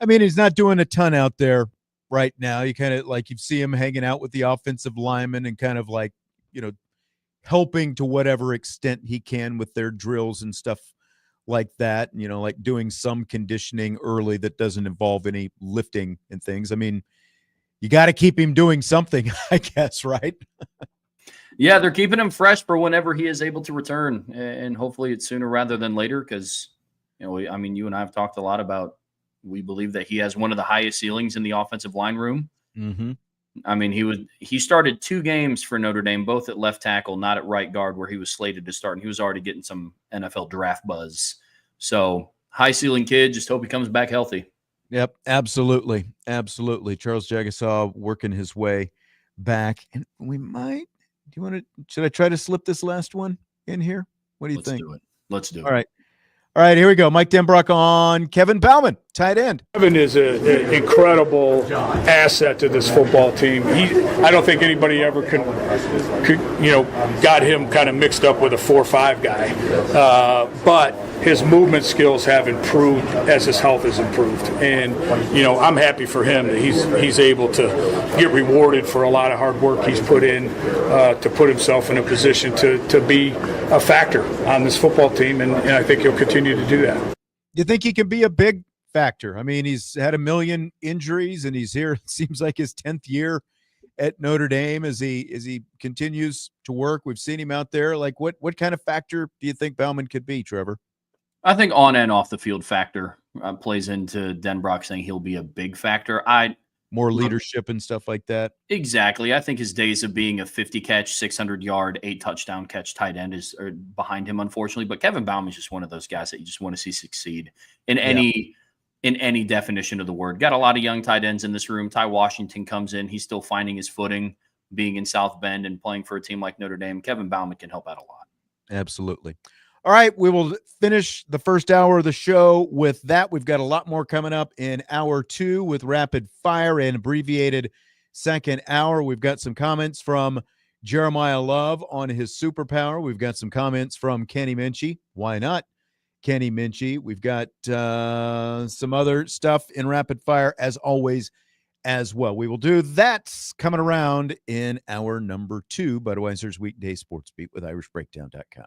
I mean, he's not doing a ton out there right now. You kind of like you see him hanging out with the offensive linemen and kind of like, helping to whatever extent he can with their drills and stuff like that, like doing some conditioning early that doesn't involve any lifting and things. I mean, you got to keep him doing something, I guess, right? Yeah, they're keeping him fresh for whenever he is able to return, and hopefully it's sooner rather than later because, you and I have talked a lot about we believe that he has one of the highest ceilings in the offensive line room. Mm-hmm. I mean, he started 2 games for Notre Dame, both at left tackle, not at right guard, where he was slated to start, and he was already getting some NFL draft buzz. So, high ceiling kid, just hope he comes back healthy. Yep, absolutely. Absolutely. Charles Jagasaw working his way back. And should I try to slip this last one in here? What do you think? Let's do it. All right. All right, here we go. Mike Denbrock on Kevin Bauman, tight end. Kevin is an incredible asset to this football team. I don't think anybody ever could got him kind of mixed up with a 4-5 guy. But his movement skills have improved as his health has improved. And, I'm happy for him that he's able to get rewarded for a lot of hard work he's put in to put himself in a position to be a factor on this football team. And I think he'll continue to do that. You think he can be a big factor? I mean, he's had a million injuries and he's here, it seems like his 10th year at Notre Dame as he continues to work. We've seen him out there. Like what kind of factor do you think Bauman could be, Trevor? I think on and off the field factor plays into Denbrock saying he'll be a big factor. More leadership and stuff like that. Exactly. I think his days of being a 50-catch, 600-yard, 8-touchdown catch tight end are behind him, unfortunately. But Kevin Bauman is just one of those guys that you just want to see succeed in any definition of the word. Got a lot of young tight ends in this room. Ty Washington comes in. He's still finding his footing, being in South Bend and playing for a team like Notre Dame. Kevin Bauman can help out a lot. Absolutely. All right, we will finish the first hour of the show with that. We've got a lot more coming up in hour 2 with rapid fire and abbreviated second hour. We've got some comments from Jeremiyah Love on his superpower. We've got some comments from Kenny Minchey. Why not Kenny Minchey? We've got some other stuff in rapid fire as always as well. We will do that coming around in hour number 2, Budweiser's weekday sports beat with irishbreakdown.com.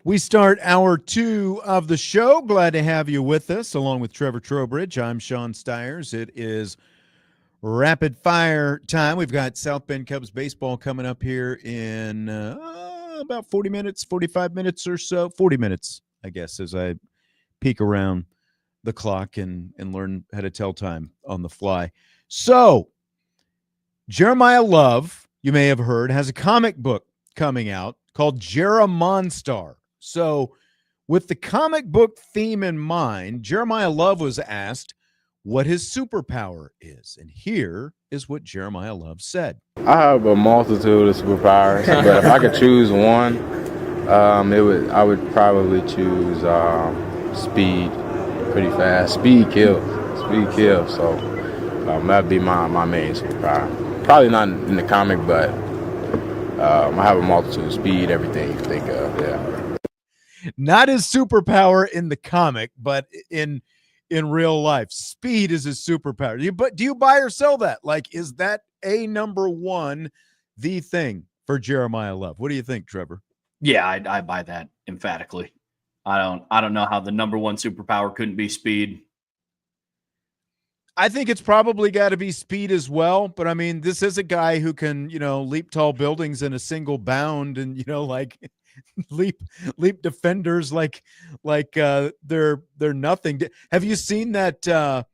We start hour 2 of the show. Glad to have you with us, along with Trevor Trowbridge. I'm Sean Stires. It is rapid fire time. We've got South Bend Cubs baseball coming up here in about 40 minutes, 45 minutes or so. 40 minutes, I guess, as I peek around the clock and learn how to tell time on the fly. So, Jeremiyah Love, you may have heard, has a comic book coming out called Jeremonstar. So, with the comic book theme in mind, Jeremiyah Love was asked what his superpower is. And here is what Jeremiyah Love said. I have a multitude of superpowers, but if I could choose one, I would probably choose speed, pretty fast. Speed kills. So that'd be my main superpower. Probably not in the comic, but I have a multitude of speed, everything you can think of. Yeah. Not his superpower in the comic, but in real life, speed is his superpower. Do you buy or sell that? Like, is that a number one, the thing for Jeremiyah Love? What do you think, Trevor? Yeah, I buy that emphatically. I don't know how the number one superpower couldn't be speed. I think it's probably got to be speed as well. But I mean, this is a guy who can, leap tall buildings in a single bound and, like leap defenders like they're nothing. Have you seen that the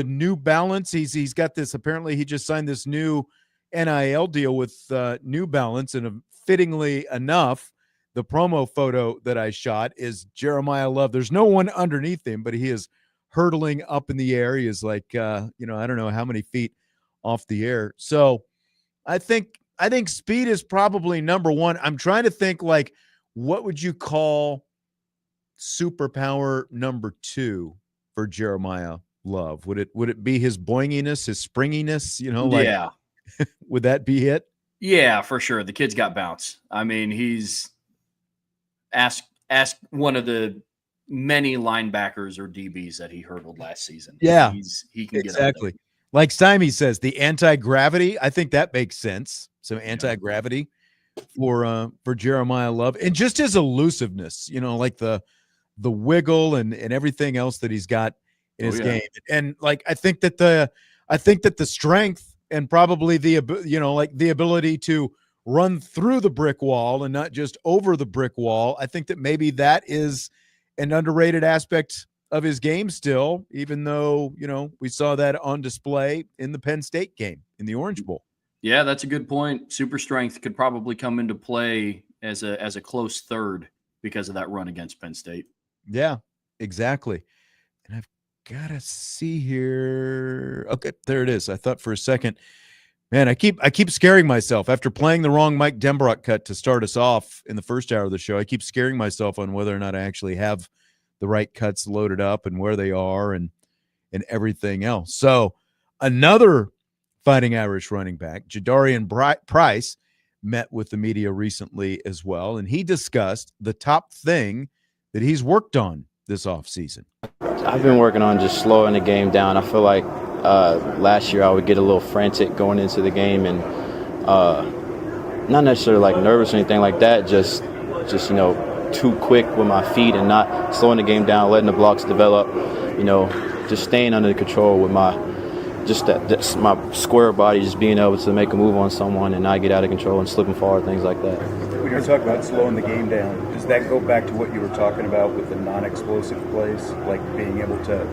New Balance? He's got this, apparently he just signed this new NIL deal with New Balance, and fittingly enough, the promo photo that I shot is Jeremiyah Love. There's no one underneath him, but he is hurtling up in the air. He is like I don't know how many feet off the air. So I think speed is probably number one. I'm trying to think, like, what would you call superpower number two for Jeremiyah Love? Would it be his boinginess, his springiness? Yeah. Would that be it? Yeah, for sure. The kid's got bounce. I mean, he's ask one of the many linebackers or DBs that he hurdled last season. Yeah, he can exactly. Like Stymie says, the anti-gravity. I think that makes sense. Some anti-gravity for Jeremiyah Love, and just his elusiveness. Like the wiggle and everything else that he's got in his game. And like I think that the strength and probably the ability to run through the brick wall and not just over the brick wall. I think that maybe that is an underrated aspect of his game still, even though, we saw that on display in the Penn State game in the Orange Bowl. Yeah, that's a good point. Super strength could probably come into play as a close third because of that run against Penn State. Yeah, exactly. And I've got to see here. Okay, there it is. I thought for a second, man, I keep scaring myself after playing the wrong Mike Denbrock cut to start us off in the first hour of the show. I keep scaring myself on whether or not I actually have the right cuts loaded up and where they are and everything else. So another Fighting Irish running back, Jadarian Price, met with the media recently as well, and he discussed the top thing that he's worked on this offseason. I've been working on just slowing the game down. I feel like last year I would get a little frantic going into the game and not necessarily like nervous or anything like that, just too quick with my feet and not slowing the game down, letting the blocks develop, just staying under control with my square body, just being able to make a move on someone and not get out of control and slip and fall or things like that. When you're talking about slowing the game down, does that go back to what you were talking about with the non-explosive plays, like being able to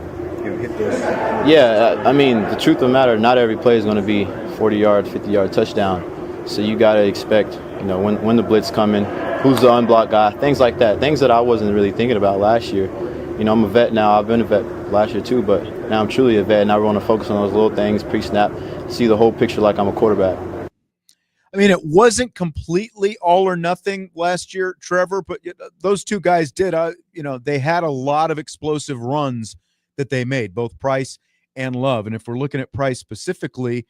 hit those? Yeah, I mean, the truth of the matter, not every play is going to be 40-yard, 50-yard touchdown. So you got to expect, when the blitz coming, who's the unblocked guy, things like that, things that I wasn't really thinking about last year. I'm a vet now. I've been a vet last year too, but now I'm truly a vet, and I want to focus on those little things pre-snap, see the whole picture like I'm a quarterback. I mean, it wasn't completely all or nothing last year, Trevor, but those two guys did. They had a lot of explosive runs that they made, both Price and Love. And if we're looking at Price specifically,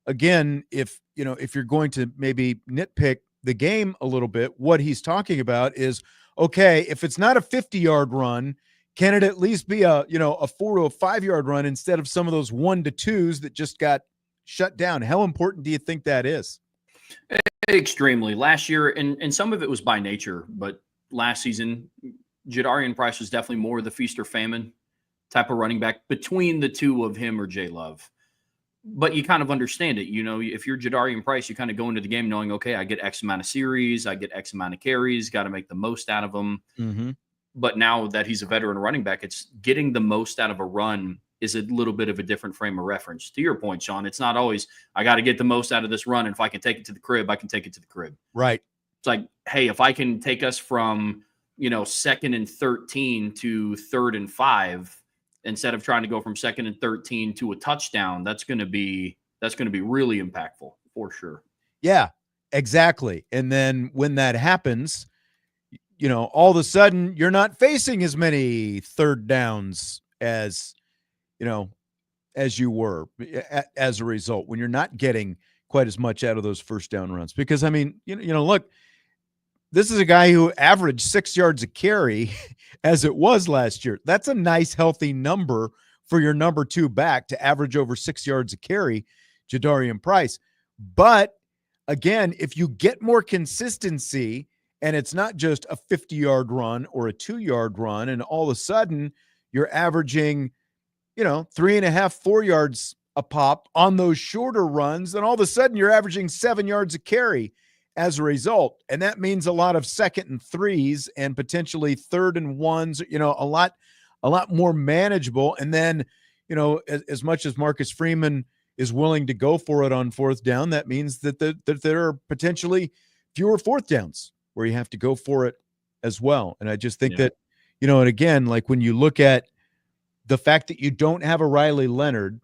again, if you're going to maybe nitpick the game a little bit, what he's talking about is, okay, if it's not a 50-yard run, can it at least be a 4 to a 5-yard run instead of some of those 1 to 2s that just got shut down? How important do you think that is? Extremely. Last year, and some of it was by nature, but last season, Jadarian Price was definitely more of the feast or famine type of running back between the two of him or Jay Love. But you kind of understand it. You know, if you're Jadarian Price, you kind of go into the game knowing, okay, I get X amount of series, I get X amount of carries, got to make the most out of them. Mm-hmm. But now that he's a veteran running back, it's getting the most out of a run is a little bit of a different frame of reference. To your point, Sean, it's not always, I got to get the most out of this run. And if I can take it to the crib, I can take it to the crib. Right. It's like, hey, if I can take us from, 2nd and 13 to 3rd and 5, instead of trying to go from 2nd and 13 to a touchdown, that's going to be really impactful for sure. Yeah, exactly. And then when that happens, all of a sudden you're not facing as many third downs as you were as a result, when you're not getting quite as much out of those first down runs. Because look, this is a guy who averaged 6 yards a carry as it was last year. That's a nice, healthy number for your number 2 back to average over 6 yards a carry, Jadarian Price. But again, if you get more consistency and it's not just a 50-yard run or a 2-yard run, and all of a sudden you're averaging, 3.5, 4 yards a pop on those shorter runs, then all of a sudden you're averaging 7 yards a carry as a result. And that means a lot of 2nd and 3s and potentially 3rd and 1s, a lot more manageable. And then, as much as Marcus Freeman is willing to go for it on 4th down, that means that there are potentially fewer 4th downs where you have to go for it as well. And I just think that, and again, like when you look at the fact that you don't have a Riley Leonard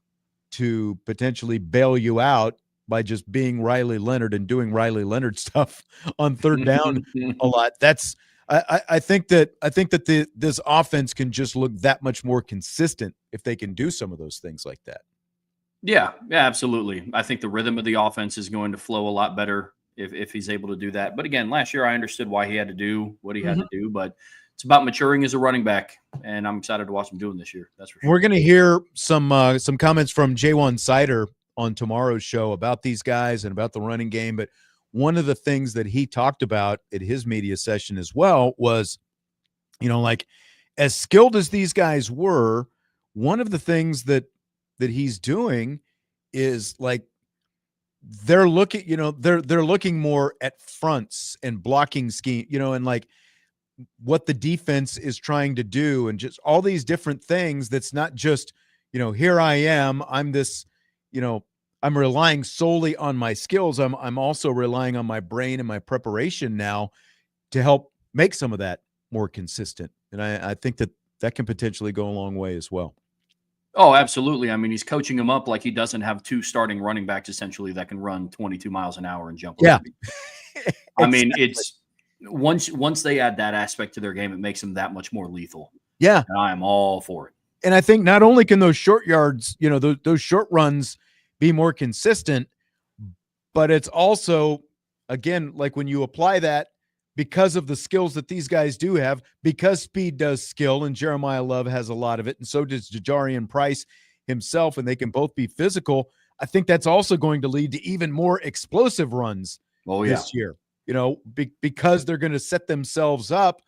to potentially bail you out by just being Riley Leonard and doing Riley Leonard stuff on 3rd down a lot. I think that this offense can just look that much more consistent if they can do some of those things like that. Yeah, absolutely. I think the rhythm of the offense is going to flow a lot better if he's able to do that. But again, last year I understood why he had to do what he had to do, but it's about maturing as a running back, and I'm excited to watch him doing this year. That's for sure. We're going to hear some comments from J1 Sider on tomorrow's show about these guys and about the running game. But one of the things that he talked about at his media session as well was, like as skilled as these guys were, one of the things that he's doing is like they're looking, they're looking more at fronts and blocking scheme, and like what the defense is trying to do and just all these different things. That's not just, here I am, I'm this, I'm relying solely on my skills. I'm also relying on my brain and my preparation now to help make some of that more consistent. And I think that can potentially go a long way as well. Oh, absolutely. I mean, he's coaching him up like he doesn't have 2 starting running backs essentially that can run 22 miles an hour and jump. Yeah. I mean, it's once they add that aspect to their game, it makes them that much more lethal. Yeah. And I am all for it. And I think not only can those short yards, those short runs be more consistent, but it's also, again, like when you apply that because of the skills that these guys do have, because speed does skill, and Jeremiyah Love has a lot of it, and so does Jadarian Price himself, and they can both be physical. I think that's also going to lead to even more explosive runs this year, because they're going to set themselves up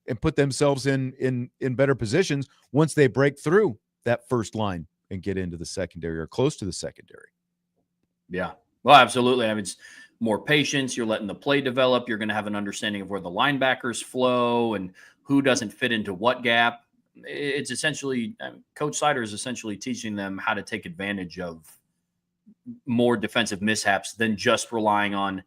and put themselves in better positions once they break through that first line and get into the secondary or close to the secondary. Yeah. Well, absolutely. I mean, it's more patience. You're letting the play develop. You're going to have an understanding of where the linebackers flow and who doesn't fit into what gap. It's essentially, Coach Sider is essentially teaching them how to take advantage of more defensive mishaps than just relying on,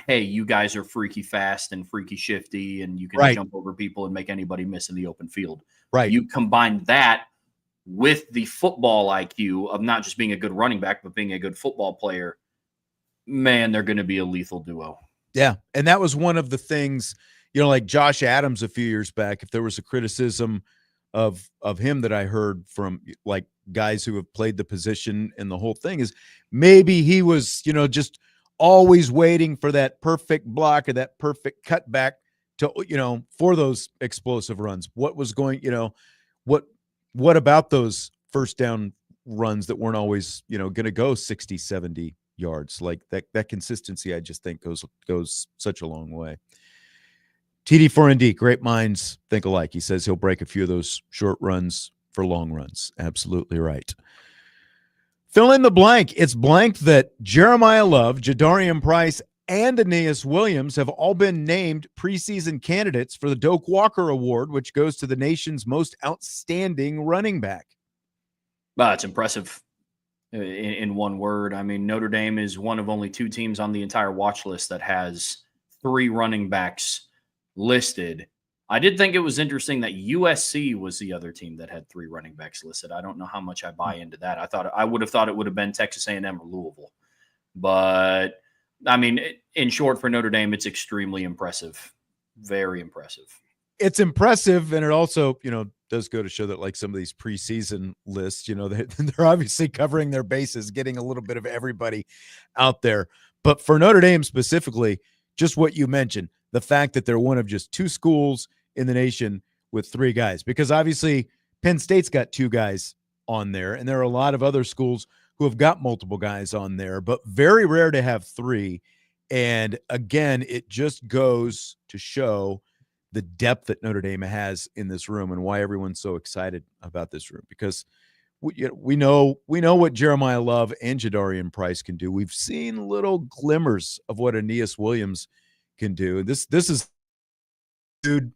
hey, you guys are freaky fast and freaky shifty, and you can jump over people and make anybody miss in the open field. Right. You combine that with the football IQ of not just being a good running back, but being a good football player, man, they're going to be a lethal duo. Yeah. And that was one of the things, like Josh Adams a few years back, if there was a criticism of him that I heard from like guys who have played the position and the whole thing is maybe he was, just always waiting for that perfect block or that perfect cutback to, for those explosive runs. What was going, what about those first down runs that weren't always, going to go 60, 70 yards? Like that consistency, I just think goes such a long way. TD4ND, great minds think alike. He says he'll break a few of those short runs for long runs. Absolutely right. Fill in the blank. It's blank that Jeremiyah Love, Jadarian Price, and Aeneas Williams have all been named preseason candidates for the Doak Walker Award, which goes to the nation's most outstanding running back. It's impressive in one word. I mean, Notre Dame is one of only 2 teams on the entire watch list that has 3 running backs listed. I did think it was interesting that USC was the other team that had 3 running backs listed. I don't know how much I buy into that. I would have thought it would have been Texas A&M or Louisville. But, I mean, in short, for Notre Dame, it's extremely impressive. Very impressive. It's impressive, and it also, does go to show that like some of these preseason lists, they're obviously covering their bases, getting a little bit of everybody out there. But for Notre Dame specifically, just what you mentioned, the fact that they're one of just 2 schools in the nation with 3 guys, because obviously Penn State's got 2 guys on there, and there are a lot of other schools who have got multiple guys on there, but very rare to have 3. And again, it just goes to show the depth that Notre Dame has in this room and why everyone's so excited about this room, because we know what Jeremiyah Love and Jadarian Price can do. We've seen little glimmers of what Aeneas Williams can do. This is dude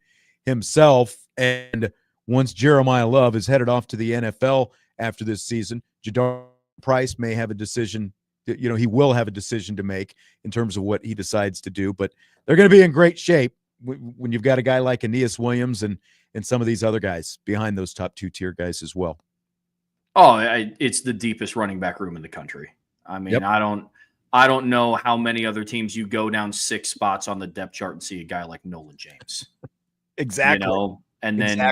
himself. And once Jeremiyah Love is headed off to the NFL after this season, Jadarian Price may have a decision. He will have a decision to make in terms of what he decides to do. But they're going to be in great shape when you've got a guy like Aeneas Williams and some of these other guys behind those top 2-tier guys as well. Oh, it's the deepest running back room in the country. I mean, Yep. I don't know how many other teams you go down 6 spots on the depth chart and see a guy like Nolan James. Exactly. And then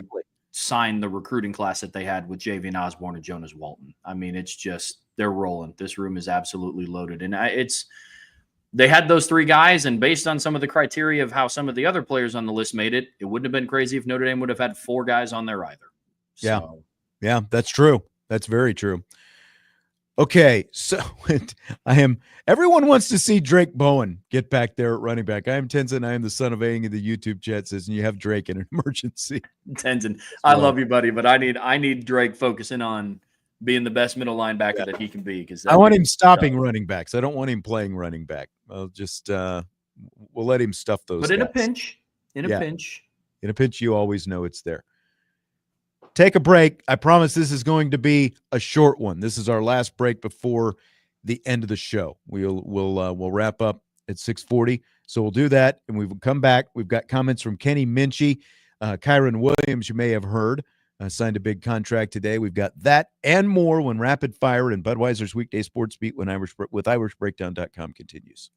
sign the recruiting class that they had with Javian Osborne and Jonas Walton. I mean, it's just, they're rolling. This room is absolutely loaded. And they had those 3 guys, and based on some of the criteria of how some of the other players on the list made it, it wouldn't have been crazy if Notre Dame would have had 4 guys on there either. Yeah, that's true. That's very true. Okay, so everyone wants to see Drake Bowen get back there at running back. I am Tenzin. I am the son of Aang in the YouTube chat says, and you have Drake in an emergency. Tenzin, I love you, buddy, but I need Drake focusing on being the best middle linebacker that he can be. Because I want him stopping running backs. I don't want him playing running back. I'll just we'll let him stuff those. But in a pinch, in a pinch, you always know it's there. Take a break. I promise this is going to be a short one. This is our last break before the end of the show. We'll wrap up at 6:40. So we'll do that, and we will come back. We've got comments from Kenny Minchey, Kyren Williams. You may have heard signed a big contract today. We've got that and more when Rapid Fire and Budweiser's Weekday Sports Beat with IrishBreakdown.com continues.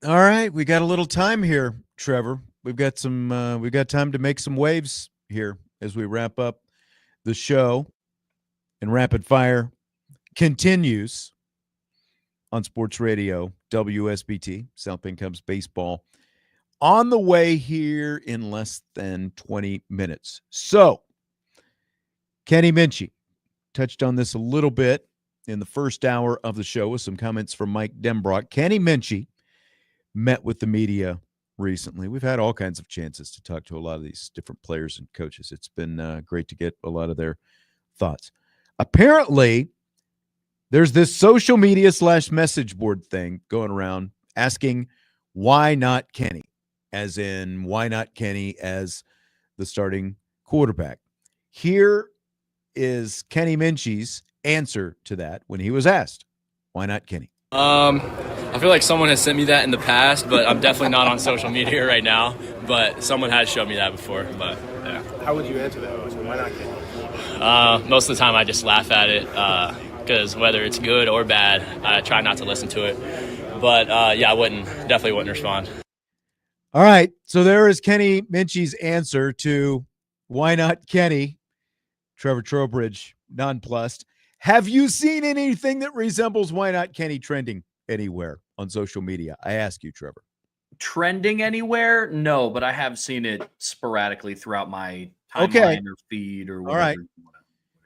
All right, we got a little time here, Trevor. We've got time to make some waves here as we wrap up the show. And Rapid Fire continues on Sports Radio WSBT, South Bend Cubs baseball, on the way here in less than 20 minutes. So, Kenny Minchey touched on this a little bit in the first hour of the show with some comments from Mike Denbrock. Kenny Minchey met with the media recently. We've had all kinds of chances to talk to a lot of these different players and coaches. It's been great to get a lot of their thoughts. Apparently, there's this social media / message board thing going around asking why not Kenny, as in why not Kenny as the starting quarterback. Here is Kenny Minchey's answer to that when he was asked, why not Kenny? I feel like someone has sent me that in the past, but I'm definitely not on social media right now. But someone has showed me that before. But yeah. How would you answer that? Why not Kenny? Most of the time I just laugh at it because whether it's good or bad, I try not to listen to it. But yeah, I definitely wouldn't respond. All right. So there is Kenny Minchey's answer to why not Kenny. Trevor Trowbridge, nonplussed. Have you seen anything that resembles why not Kenny trending anywhere on social media? I ask you, Trevor. Trending anywhere? No, but I have seen it sporadically throughout my timeline or feed or whatever. All right.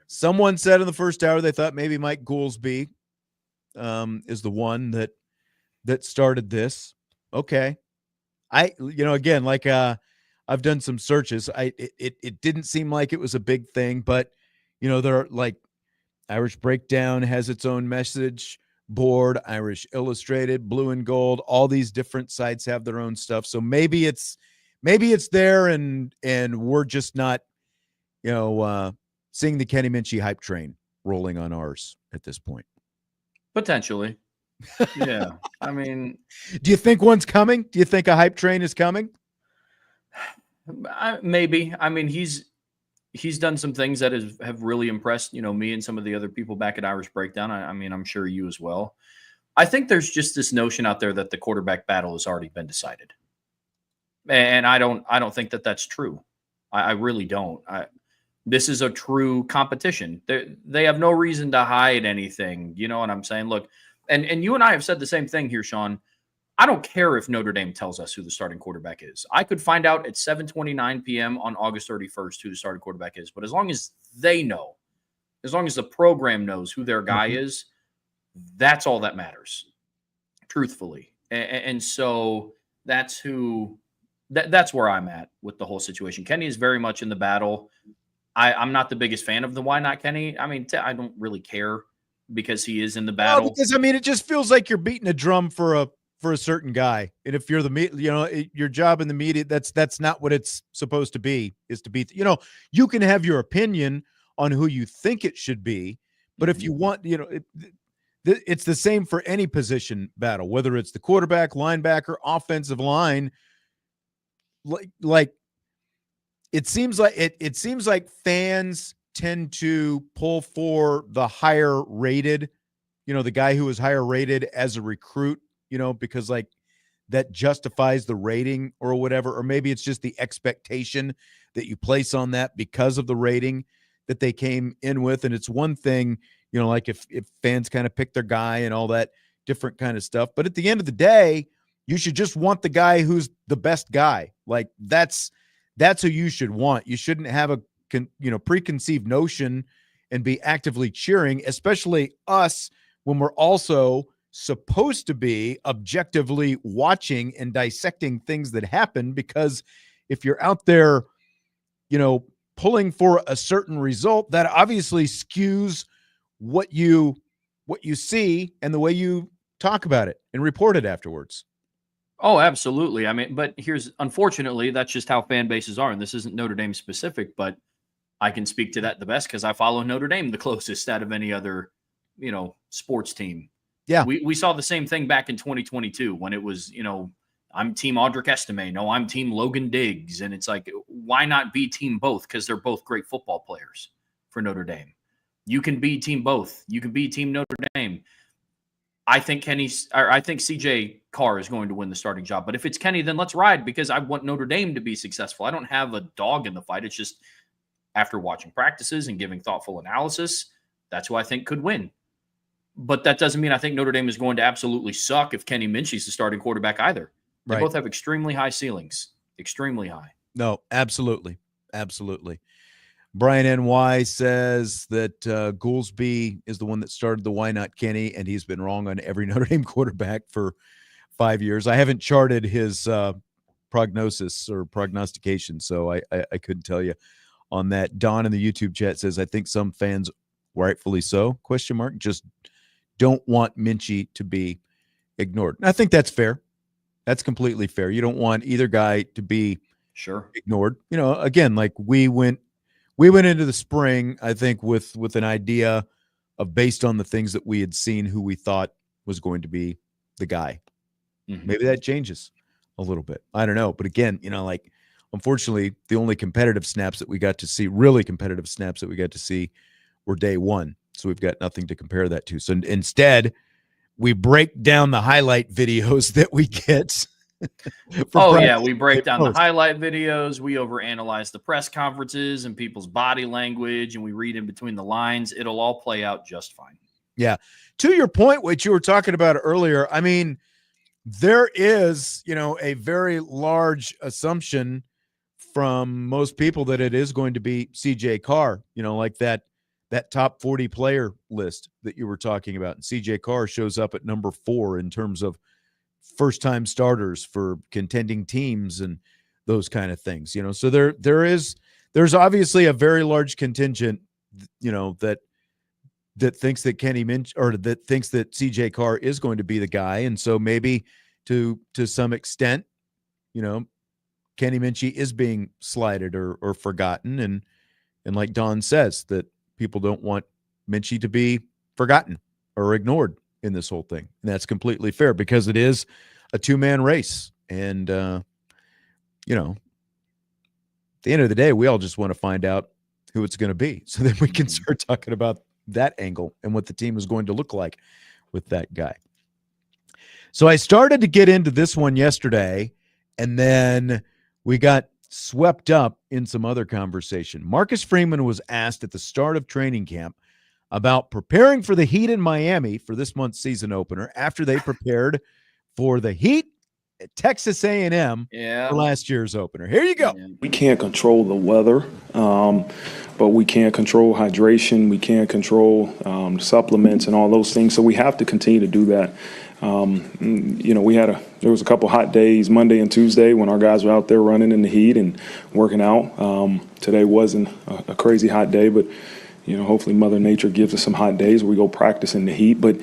Someone said in the first hour they thought maybe Mike Goolsby is the one that started this. Okay. Again, like I've done some searches. It didn't seem like it was a big thing, but there are like Irish Breakdown has its own message board, Irish Illustrated, Blue and Gold, all these different sites have their own stuff. So maybe it's there and we're just not, seeing the Kenny Minchey hype train rolling on ours at this point. Potentially. Yeah. I mean, do you think one's coming? Do you think a hype train is coming? Maybe. I mean, he's done some things that have really impressed, me and some of the other people back at Irish Breakdown. I mean, I'm sure you as well. I think there's just this notion out there that the quarterback battle has already been decided. And I don't think that that's true. I really don't. This is a true competition. They have no reason to hide anything. You know what I'm saying? Look, and you and I have said the same thing here, Sean. I don't care if Notre Dame tells us who the starting quarterback is. I could find out at 7:29 p.m. on August 31st who the starting quarterback is. But as long as they know, as long as the program knows who their guy is, that's all that matters, truthfully. And so that's that's where I'm at with the whole situation. Kenny is very much in the battle. I'm not the biggest fan of the why not Kenny. I mean, I don't really care because he is in the battle. Well, because it just feels like you're beating a drum for a certain guy. And if you're your job in the media, that's not what it's supposed to be, is to beat, you can have your opinion on who you think it should be, but if you want, it's the same for any position battle, whether it's the quarterback, linebacker, offensive line. Like it seems like fans tend to pull for the higher rated, the guy who is higher rated as a recruit, because like that justifies the rating or whatever, or maybe it's just the expectation that you place on that because of the rating that they came in with. And it's one thing, like if fans kind of pick their guy and all that different kind of stuff, but at the end of the day, you should just want the guy who's the best guy. Like that's who you should want. You shouldn't have a preconceived notion and be actively cheering, especially us when we're also supposed to be objectively watching and dissecting things that happen. Because if you're out there, pulling for a certain result, that obviously skews what you see and the way you talk about it and report it afterwards. Oh, absolutely. I mean, but unfortunately, that's just how fan bases are. And this isn't Notre Dame specific, but I can speak to that the best because I follow Notre Dame the closest out of any other, sports team. Yeah. We saw the same thing back in 2022 when it was, I'm team Audric Estime. No, I'm team Logan Diggs. And it's like, why not be team both? Because they're both great football players for Notre Dame. You can be team both. You can be team Notre Dame. I think CJ Carr is going to win the starting job. But if it's Kenny, then let's ride, because I want Notre Dame to be successful. I don't have a dog in the fight. It's just after watching practices and giving thoughtful analysis, that's who I think could win. But that doesn't mean I think Notre Dame is going to absolutely suck if Kenny Minchey's the starting quarterback either. They Right. both have extremely high ceilings. Extremely high. No, absolutely. Absolutely. Brian NY says that Goolsby is the one that started the Why Not Kenny, and he's been wrong on every Notre Dame quarterback for 5 years. I haven't charted his prognosis or prognostication, so I couldn't tell you on that. Don in the YouTube chat says, I think some fans, rightfully so, just don't want Minchey to be ignored. And I think that's fair. That's completely fair. You don't want either guy to be ignored. You know, again, like we went into the spring, I think, with an idea of, based on the things that we had seen, who we thought was going to be the guy. Mm-hmm. Maybe that changes a little bit. I don't know. But again, you know, like, unfortunately, the only competitive snaps that we got to see, really competitive snaps that we got to see, were day one. So we've got nothing to compare that to. So instead, we break down the highlight videos that we get. We break down the highlight videos. We overanalyze the press conferences and people's body language, and we read in between the lines. It'll all play out just fine. Yeah. To your point, what you were talking about earlier, I mean, there is, you know, a very large assumption from most people that it is going to be CJ Carr, you know, like that top 40 player list that you were talking about. And CJ Carr shows up at number 4 in terms of first-time starters for contending teams and those kind of things, you know. So there's obviously a very large contingent, you know, that thinks that Kenny Minchey, or that thinks that CJ Carr is going to be the guy. And so maybe to some extent, you know, Kenny Minchey is being slighted or forgotten. And like Don says, that people don't want Minchey to be forgotten or ignored in this whole thing. And that's completely fair, because it is a 2-man race. And, you know, at the end of the day, we all just want to find out who it's going to be, so that we can start talking about that angle and what the team is going to look like with that guy. So I started to get into this one yesterday, and then we got swept up in some other conversation. Marcus Freeman was asked at the start of training camp about preparing for the Heat in Miami for this month's season opener, after they prepared for the Heat at Texas A&M for last year's opener. Here you go. We can't control the weather, but we can control hydration. We can control supplements and all those things. So we have to continue to do that. You know, there was a couple hot days, Monday and Tuesday, when our guys were out there running in the heat and working out. Today wasn't a crazy hot day, but you know, hopefully Mother Nature gives us some hot days where we go practice in the heat. But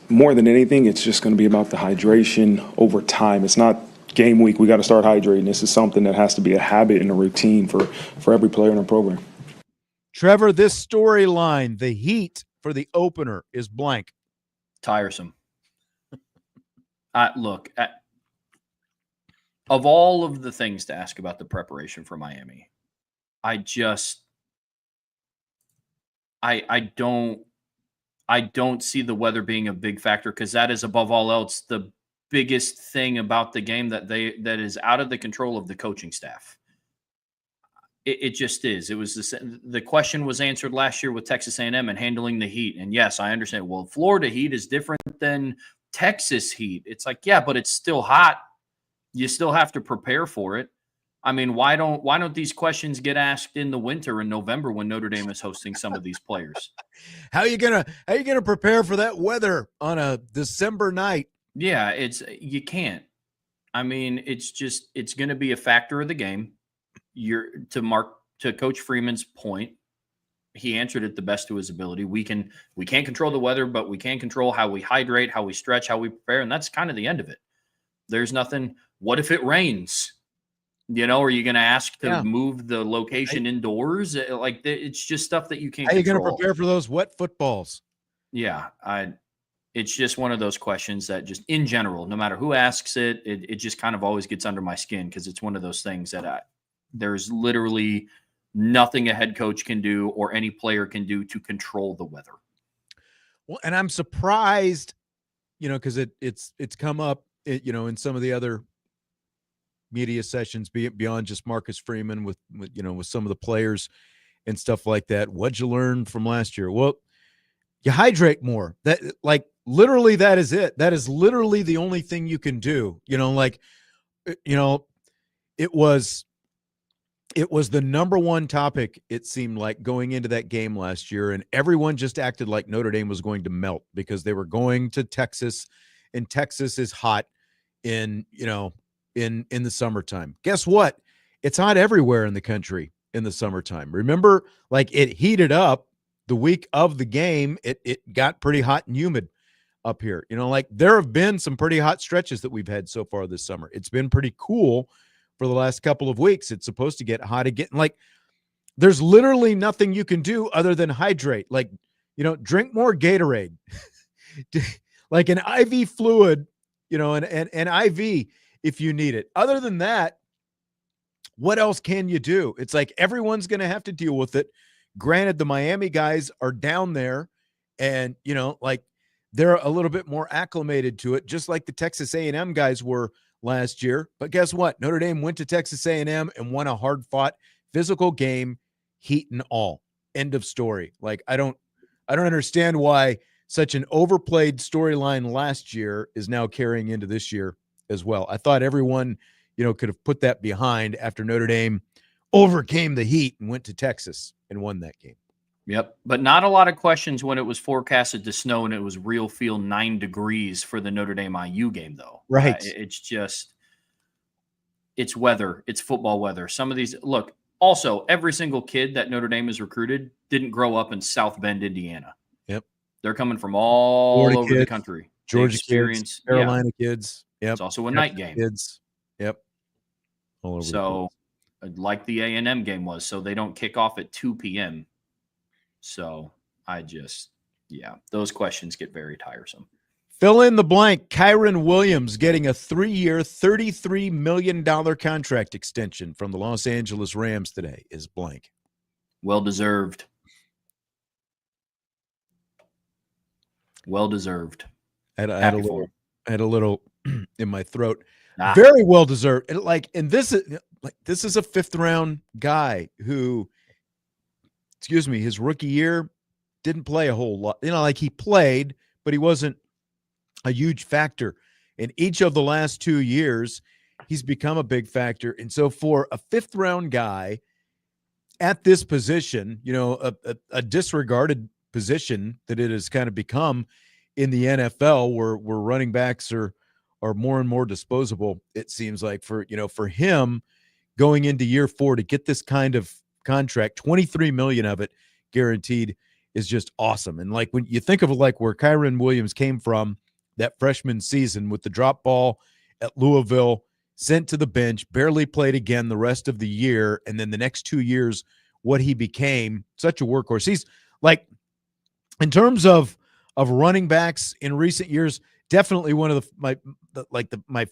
more than anything, it's just going to be about the hydration over time. It's not game week. We got to start hydrating. This is something that has to be a habit and a routine for every player in the program. Trevor, this storyline, the Heat for the opener, is blank. Tiresome. Look, of all of the things to ask about the preparation for Miami, I don't see the weather being a big factor, because that is, above all else, the biggest thing about the game that is out of the control of the coaching staff. It just is. It was the question was answered last year with Texas A&M and handling the heat. And yes, I understand. Well, Florida heat is different than Texas heat. It's like, yeah, but it's still hot. You still have to prepare for it. I mean, why don't these questions get asked in the winter in November when Notre Dame is hosting some of these players? How are you gonna prepare for that weather on a December night? Yeah, you can't. I mean, it's going to be a factor of the game. To Coach Freeman's point, he answered it the best to his ability. We can't control the weather, but we can control how we hydrate, how we stretch, how we prepare, and that's kind of the end of it. There's nothing. What if it rains? You know, are you going to ask to move the location indoors? Like, it's just stuff that you can't control. How are you going to prepare for those wet footballs? Yeah, it's just one of those questions that just, in general, no matter who asks it, it just kind of always gets under my skin, because it's one of those things that there's literally nothing a head coach can do or any player can do to control the weather. Well, and I'm surprised because it's come up, in some of the other media sessions beyond just Marcus Freeman with some of the players and stuff like that. What'd you learn from last year? Well, you hydrate more. That, like, literally, that is it. That is literally the only thing you can do. It was the number one topic, it seemed like, going into that game last year, and everyone just acted like Notre Dame was going to melt because they were going to Texas, and Texas is hot in the summertime. Guess what? It's hot everywhere in the country in the summertime. Remember, like, it heated up the week of the game. It got pretty hot and humid up here. Like, there have been some pretty hot stretches that we've had so far this summer. It's been pretty cool for the last couple of weeks. It's supposed to get hot again. Like, there's literally nothing you can do other than hydrate. Like, drink more Gatorade, like an IV fluid, an IV if you need it. Other than that, what else can you do? It's like everyone's going to have to deal with it. Granted, the Miami guys are down there and, like, they're a little bit more acclimated to it, just like the Texas A&M guys were last year. But guess what? Notre Dame went to Texas A&M and won a hard-fought physical game, heat and all. End of story. Like, I don't understand why such an overplayed storyline last year is now carrying into this year as well. I thought everyone, could have put that behind after Notre Dame overcame the heat and went to Texas and won that game. Yep. But not a lot of questions when it was forecasted to snow and it was real feel 9 degrees for the Notre Dame IU game, though. Right. It's weather. It's football weather. Some of these, look, also, every single kid that Notre Dame has recruited didn't grow up in South Bend, Indiana. Yep. They're coming from all Florida over kids, the country. Georgia kids, Carolina kids. Yep. It's also a night game. Kids. Yep. All over. So, like the A&M game was, so they don't kick off at 2 p.m. So those questions get very tiresome. Fill in the blank. Kyren Williams getting a 3-year, $33 million contract extension from the Los Angeles Rams today is blank. Well-deserved. Well-deserved. I had a little in my throat. Ah. Very well-deserved. And this is a 5th-round guy who, his rookie year didn't play a whole lot. Like, he played, but he wasn't a huge factor. In each of the last 2 years, he's become a big factor. And so for a 5th-round guy at this position, a disregarded position that it has kind of become in the NFL, where running backs are more and more disposable, it seems like, for him going into year 4 to get this kind of contract, $23 million of it guaranteed, is just awesome. And like, when you think of like where Kyren Williams came from that freshman season with the drop ball at Louisville, sent to the bench, barely played again the rest of the year, and then the next 2 years, what he became, such a workhorse. He's like, in terms of running backs in recent years, definitely one of my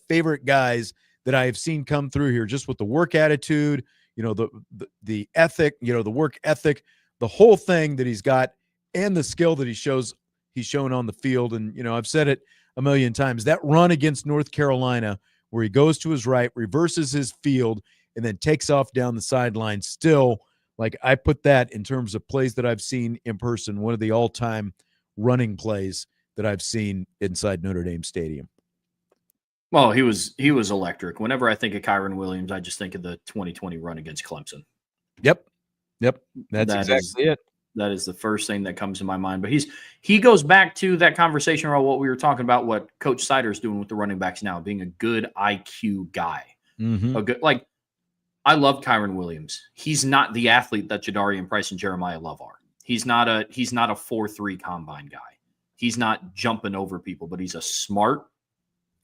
favorite guys that I have seen come through here, just with the work attitude, the ethic, the work ethic, the whole thing that he's got, and the skill that he's shown on the field. And, I've said it a million times, that run against North Carolina where he goes to his right, reverses his field, and then takes off down the sideline, still, like, I put that in terms of plays that I've seen in person, one of the all-time running plays that I've seen inside Notre Dame Stadium. Well, he was electric. Whenever I think of Kyren Williams, I just think of the 2020 run against Clemson. Yep. That's exactly it. That is the first thing that comes to my mind. But he goes back to that conversation about what we were talking about, what Coach Sider's doing with the running backs now, being a good IQ guy. Mm-hmm. I love Kyren Williams. He's not the athlete that Jadarian Price and Jeremiyah Love are. He's not a 4.3 combine guy. He's not jumping over people, but he's a smart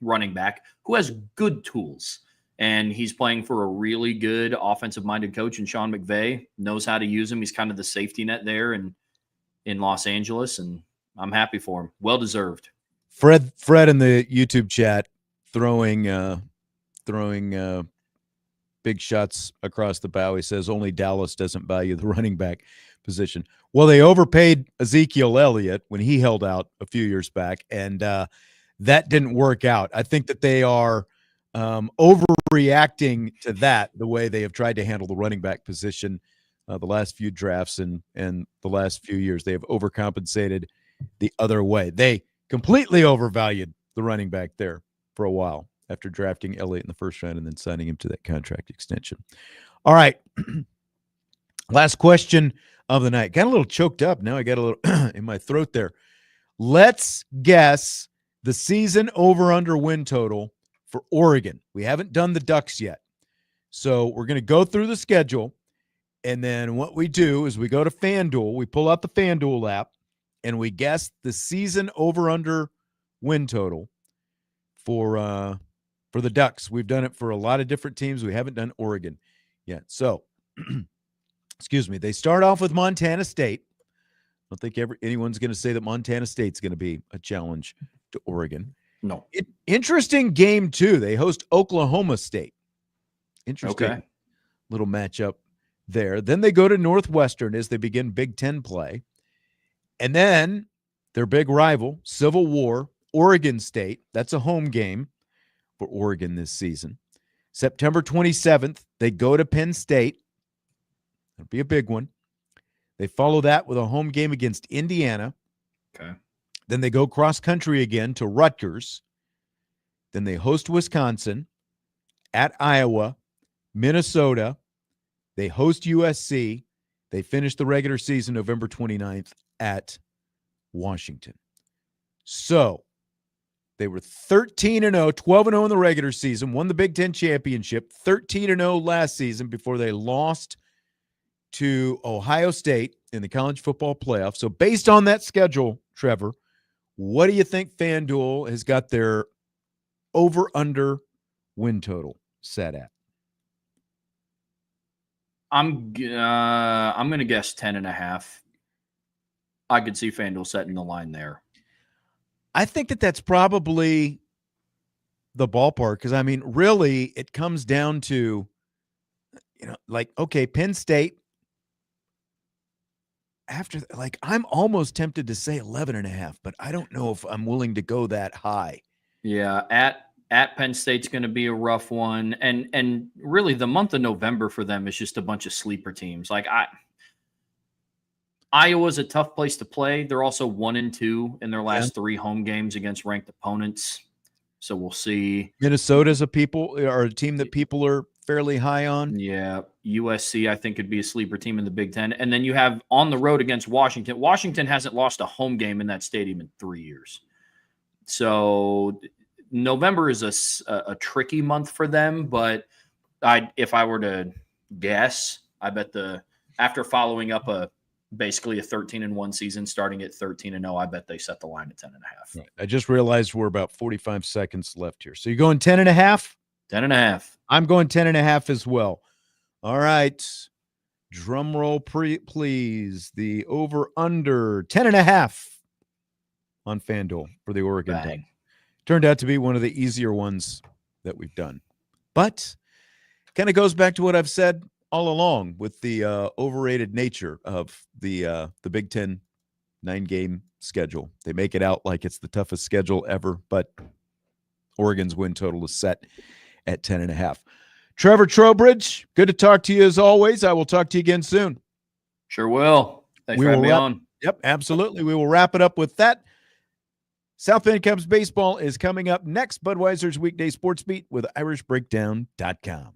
running back who has good tools. And he's playing for a really good offensive-minded coach, and Sean McVay knows how to use him. He's kind of the safety net there in Los Angeles, and I'm happy for him. Well-deserved. Fred in the YouTube chat throwing big shots across the bow. He says only Dallas doesn't value the running back position. Well, they overpaid Ezekiel Elliott when he held out a few years back, and that didn't work out. I think that they are overreacting to that, the way they have tried to handle the running back position the last few drafts and the last few years. They have overcompensated the other way. They completely overvalued the running back there for a while after drafting Elliott in the first round and then signing him to that contract extension. All right. Last question of the night. Got a little choked up. Now I got a little in my throat there. Let's guess the season over-under win total for Oregon. We haven't done the Ducks yet. So we're going to go through the schedule, and then what we do is we go to FanDuel. We pull out the FanDuel app, and we guess the season over-under win total for the Ducks. We've done it for a lot of different teams. We haven't done Oregon yet. So, excuse me. They start off with Montana State. I don't think anyone's going to say that Montana State's going to be a challenge to Oregon. No. Interesting game, too. They host Oklahoma State. Interesting little matchup there. Then they go to Northwestern as they begin Big Ten play. And then their big rival, Civil War, Oregon State. That's a home game for Oregon this season. September 27th, they go to Penn State. That'll be a big one. They follow that with a home game against Indiana. Okay. Then they go cross-country again to Rutgers. Then they host Wisconsin, at Iowa, Minnesota. They host USC. They finish the regular season November 29th at Washington. So they were 13-0, 12-0 in the regular season, won the Big Ten championship, 13-0 last season before they lost to Ohio State in the college football playoff. So based on that schedule, Trevor, what do you think FanDuel has got their over-under win total set at? I'm going to guess 10.5. I could see FanDuel setting the line there. I think that that's probably the ballpark because, I mean, really it comes down to, okay, Penn State, after, I'm almost tempted to say 11.5, but I don't know if I'm willing to go that high. Yeah, at Penn State's going to be a rough one, and really the month of November for them is just a bunch of sleeper teams. Iowa's a tough place to play. They're also 1-2 in their last 3 home games against ranked opponents. So we'll see. Minnesota's a team that people are fairly high on. Yeah, USC I think could be a sleeper team in the Big Ten. And then you have on the road against Washington. Washington hasn't lost a home game in that stadium in 3 years. So November is a tricky month for them, but if I were to guess, I bet after following up basically a 13-1 season, starting at 13-0, I bet they set the line at 10.5. Right. I just realized we're about 45 seconds left here. So you're going 10.5? 10.5. I'm going 10.5 as well. All right. Drum roll, please. The over-under 10.5 on FanDuel for the Oregon Ducks. Turned out to be one of the easier ones that we've done. But kind of goes back to what I've said all along with the overrated nature of the Big Ten 9-game schedule. They make it out like it's the toughest schedule ever, but Oregon's win total is set at 10.5. Trevor Trowbridge, good to talk to you as always. I will talk to you again soon. Sure will. Thanks for having me on. Yep, absolutely. We will wrap it up with that. South Bend Cubs baseball is coming up next. Budweiser's Weekday Sports Beat with IrishBreakdown.com.